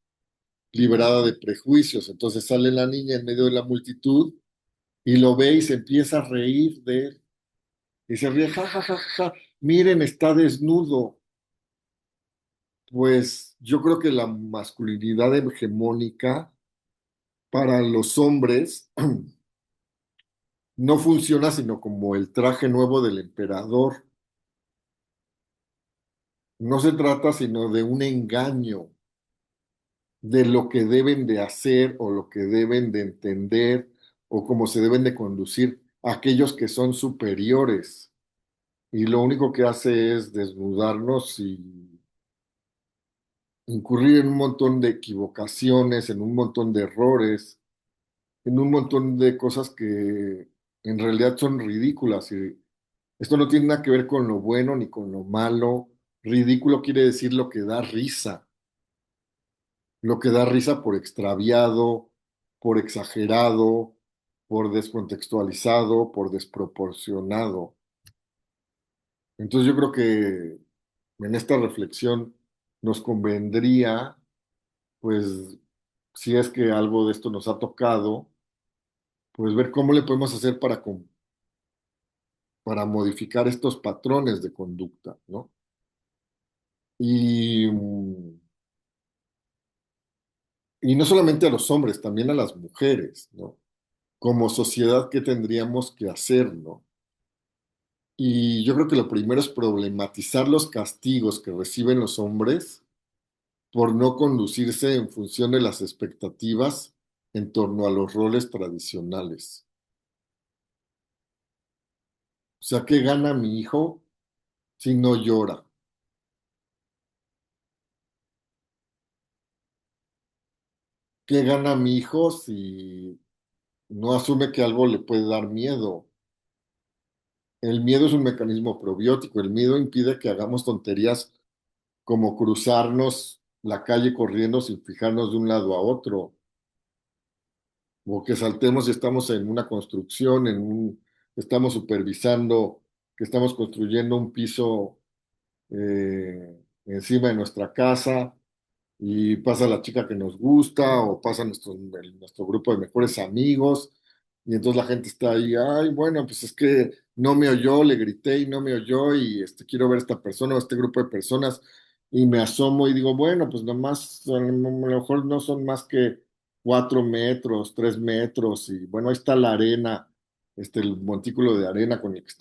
liberada de prejuicios. Entonces sale la niña en medio de la multitud y lo ve y se empieza a reír de él. Y se ríe, ja, ja, ja, ja, miren, está desnudo. Pues yo creo que la masculinidad hegemónica para los hombres no funciona sino como el traje nuevo del emperador. No se trata sino de un engaño de lo que deben de hacer o lo que deben de entender o cómo se deben de conducir aquellos que son superiores. Y lo único que hace es desnudarnos y incurrir en un montón de equivocaciones, en un montón de errores, en un montón de cosas que en realidad son ridículas. Y esto no tiene nada que ver con lo bueno ni con lo malo. Ridículo quiere decir lo que da risa por extraviado, por exagerado, por descontextualizado, por desproporcionado. Entonces yo creo que en esta reflexión nos convendría, pues, si es que algo de esto nos ha tocado, pues ver cómo le podemos hacer para modificar estos patrones de conducta, ¿no? Y, y no solamente a los hombres, también a las mujeres, ¿no? Como sociedad, ¿qué tendríamos que hacer, ¿no? Y yo creo que lo primero es problematizar los castigos que reciben los hombres por no conducirse en función de las expectativas en torno a los roles tradicionales. O sea, ¿qué gana mi hijo si no llora? ¿Qué gana mi hijo si no asume que algo le puede dar miedo? El miedo es un mecanismo probiótico. El miedo impide que hagamos tonterías como cruzarnos la calle corriendo sin fijarnos de un lado a otro, o que saltemos y estamos en una construcción, estamos supervisando que estamos construyendo un piso encima de nuestra casa y pasa la chica que nos gusta o pasa nuestro grupo de mejores amigos y entonces la gente está ahí, ay, bueno, pues es que no me oyó, le grité y no me oyó y quiero ver a esta persona o este grupo de personas y me asomo y digo, bueno, pues nomás, a lo mejor no son más que 4 metros, 3 metros y bueno, ahí está la arena, el montículo de arena con el que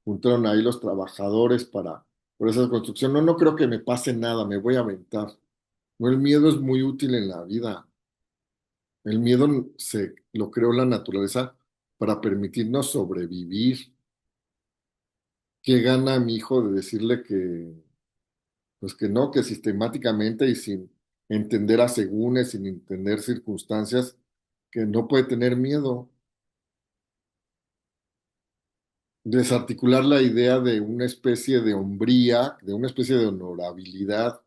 juntaron ahí los trabajadores por esa construcción. No, no creo que me pase nada, me voy a aventar. No, el miedo es muy útil en la vida. El miedo lo creó la naturaleza para permitirnos sobrevivir. ¿Qué gana mi hijo de decirle pues que no, que sistemáticamente y sin entender asegúnes, sin entender circunstancias, que no puede tener miedo? Desarticular la idea de una especie de hombría, de una especie de honorabilidad,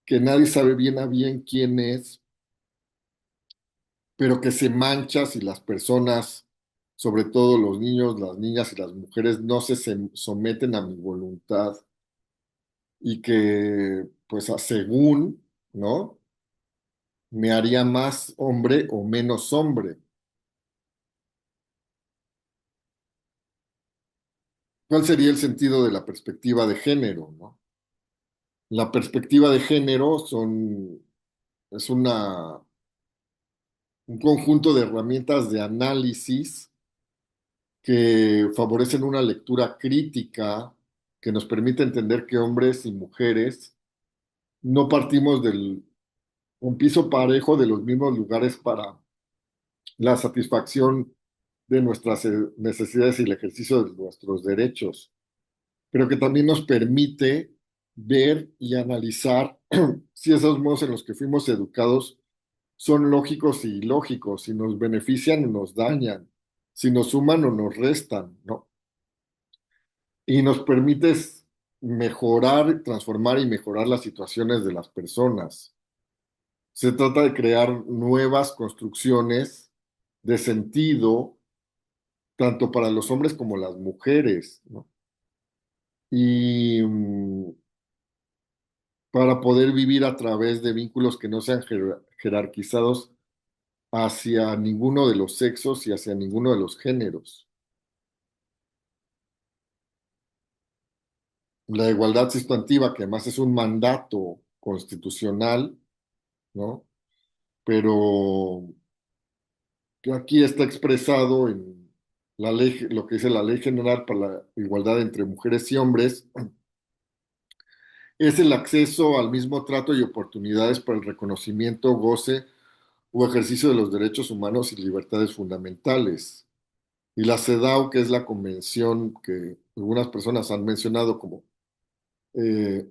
que nadie sabe bien a bien quién es, pero que se mancha si las personas, sobre todo los niños, las niñas y las mujeres, no se someten a mi voluntad y que, pues, según, ¿no? Me haría más hombre o menos hombre. ¿Cuál sería el sentido de la perspectiva de género, ¿no? La perspectiva de género es un conjunto de herramientas de análisis que favorecen una lectura crítica que nos permite entender que hombres y mujeres no partimos del un piso parejo de los mismos lugares para la satisfacción de nuestras necesidades y el ejercicio de nuestros derechos, pero que también nos permite ver y analizar si esos modos en los que fuimos educados son lógicos y ilógicos, si nos benefician o nos dañan, si nos suman o nos restan, ¿no? Y nos permite mejorar, transformar y mejorar las situaciones de las personas. Se trata de crear nuevas construcciones de sentido, tanto para los hombres como las mujeres, ¿no? Y para poder vivir a través de vínculos que no sean jerarquizados hacia ninguno de los sexos y hacia ninguno de los géneros. La igualdad sustantiva, que además es un mandato constitucional, ¿no? Pero que aquí está expresado en la ley, lo que dice la Ley General para la Igualdad entre Mujeres y Hombres, es el acceso al mismo trato y oportunidades para el reconocimiento, goce o ejercicio de los derechos humanos y libertades fundamentales. Y la CEDAW, que es la convención que algunas personas han mencionado como eh,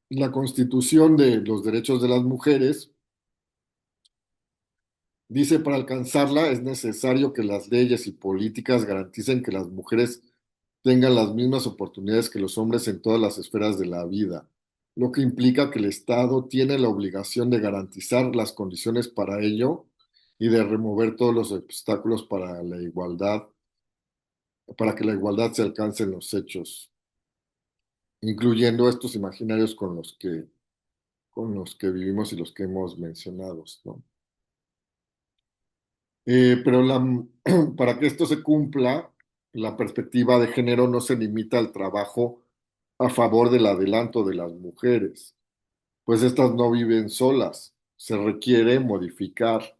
la Constitución de los Derechos de las Mujeres, dice, para alcanzarla es necesario que las leyes y políticas garanticen que las mujeres tengan las mismas oportunidades que los hombres en todas las esferas de la vida, lo que implica que el Estado tiene la obligación de garantizar las condiciones para ello y de remover todos los obstáculos para la igualdad, para que la igualdad se alcance en los hechos, incluyendo estos imaginarios con los que vivimos y los que hemos mencionado, ¿no? Pero para que esto se cumpla, la perspectiva de género no se limita al trabajo a favor del adelanto de las mujeres, pues estas no viven solas. Se requiere modificar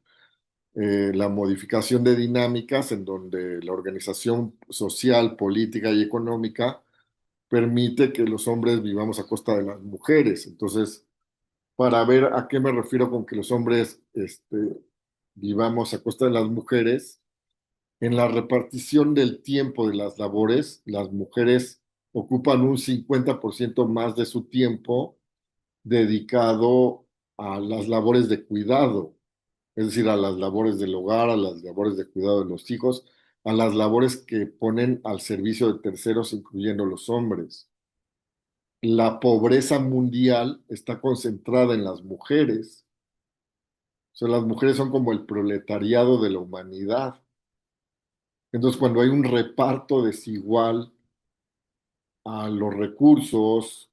la modificación de dinámicas en donde la organización social, política y económica permite que los hombres vivamos a costa de las mujeres. Entonces, para ver a qué me refiero con que los hombres vivamos a costa de las mujeres, en la repartición del tiempo de las labores, las mujeres ocupan un 50% más de su tiempo dedicado a las labores de cuidado, es decir, a las labores del hogar, a las labores de cuidado de los hijos, a las labores que ponen al servicio de terceros, incluyendo los hombres. La pobreza mundial está concentrada en las mujeres. O sea, las mujeres son como el proletariado de la humanidad. Entonces, cuando hay un reparto desigual a los recursos,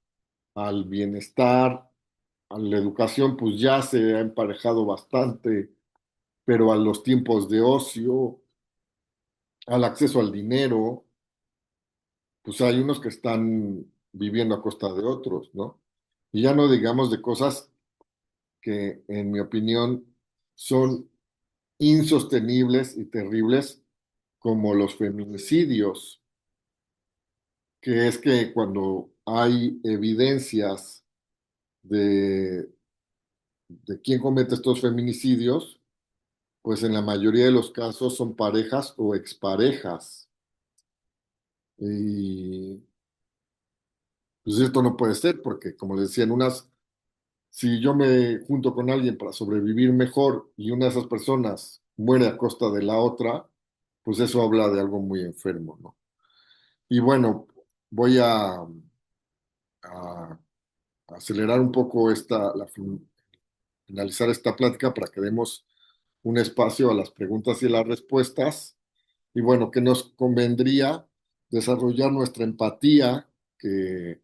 al bienestar, a la educación, pues ya se ha emparejado bastante, pero a los tiempos de ocio, al acceso al dinero. pues hay unos que están viviendo a costa de otros, ¿no? Y ya no digamos de cosas que, en mi opinión, son insostenibles y terribles, como los feminicidios, que es que cuando hay evidencias de, de quién comete estos feminicidios, pues en la mayoría de los casos son parejas o exparejas. Y pues esto no puede ser, porque como les decía, si yo me junto con alguien para sobrevivir mejor y una de esas personas muere a costa de la otra, pues eso habla de algo muy enfermo, ¿no? Y bueno, voy a acelerar un poco finalizar esta plática para que demos un espacio a las preguntas y las respuestas. Y bueno, que nos convendría desarrollar nuestra empatía, que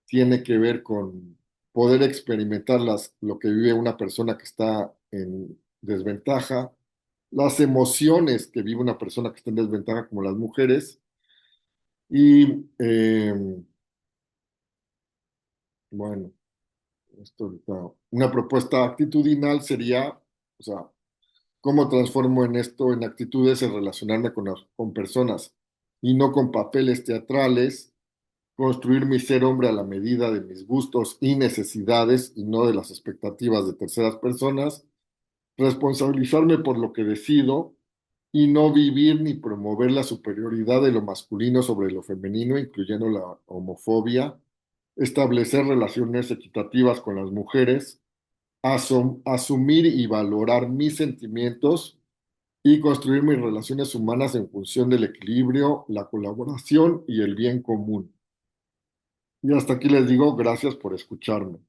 tiene que ver con poder experimentar lo que vive una persona que está en desventaja, las emociones que vive una persona que está en desventaja, como las mujeres. Y bueno, esto ahorita, una propuesta actitudinal sería, o sea, ¿cómo transformo en esto en actitudes en relacionarme con personas y no con papeles teatrales? Construir mi ser hombre a la medida de mis gustos y necesidades y no de las expectativas de terceras personas. Responsabilizarme por lo que decido y no vivir ni promover la superioridad de lo masculino sobre lo femenino, incluyendo la homofobia. Establecer relaciones equitativas con las mujeres. Asumir y valorar mis sentimientos y construir mis relaciones humanas en función del equilibrio, la colaboración y el bien común. Y hasta aquí les digo gracias por escucharme.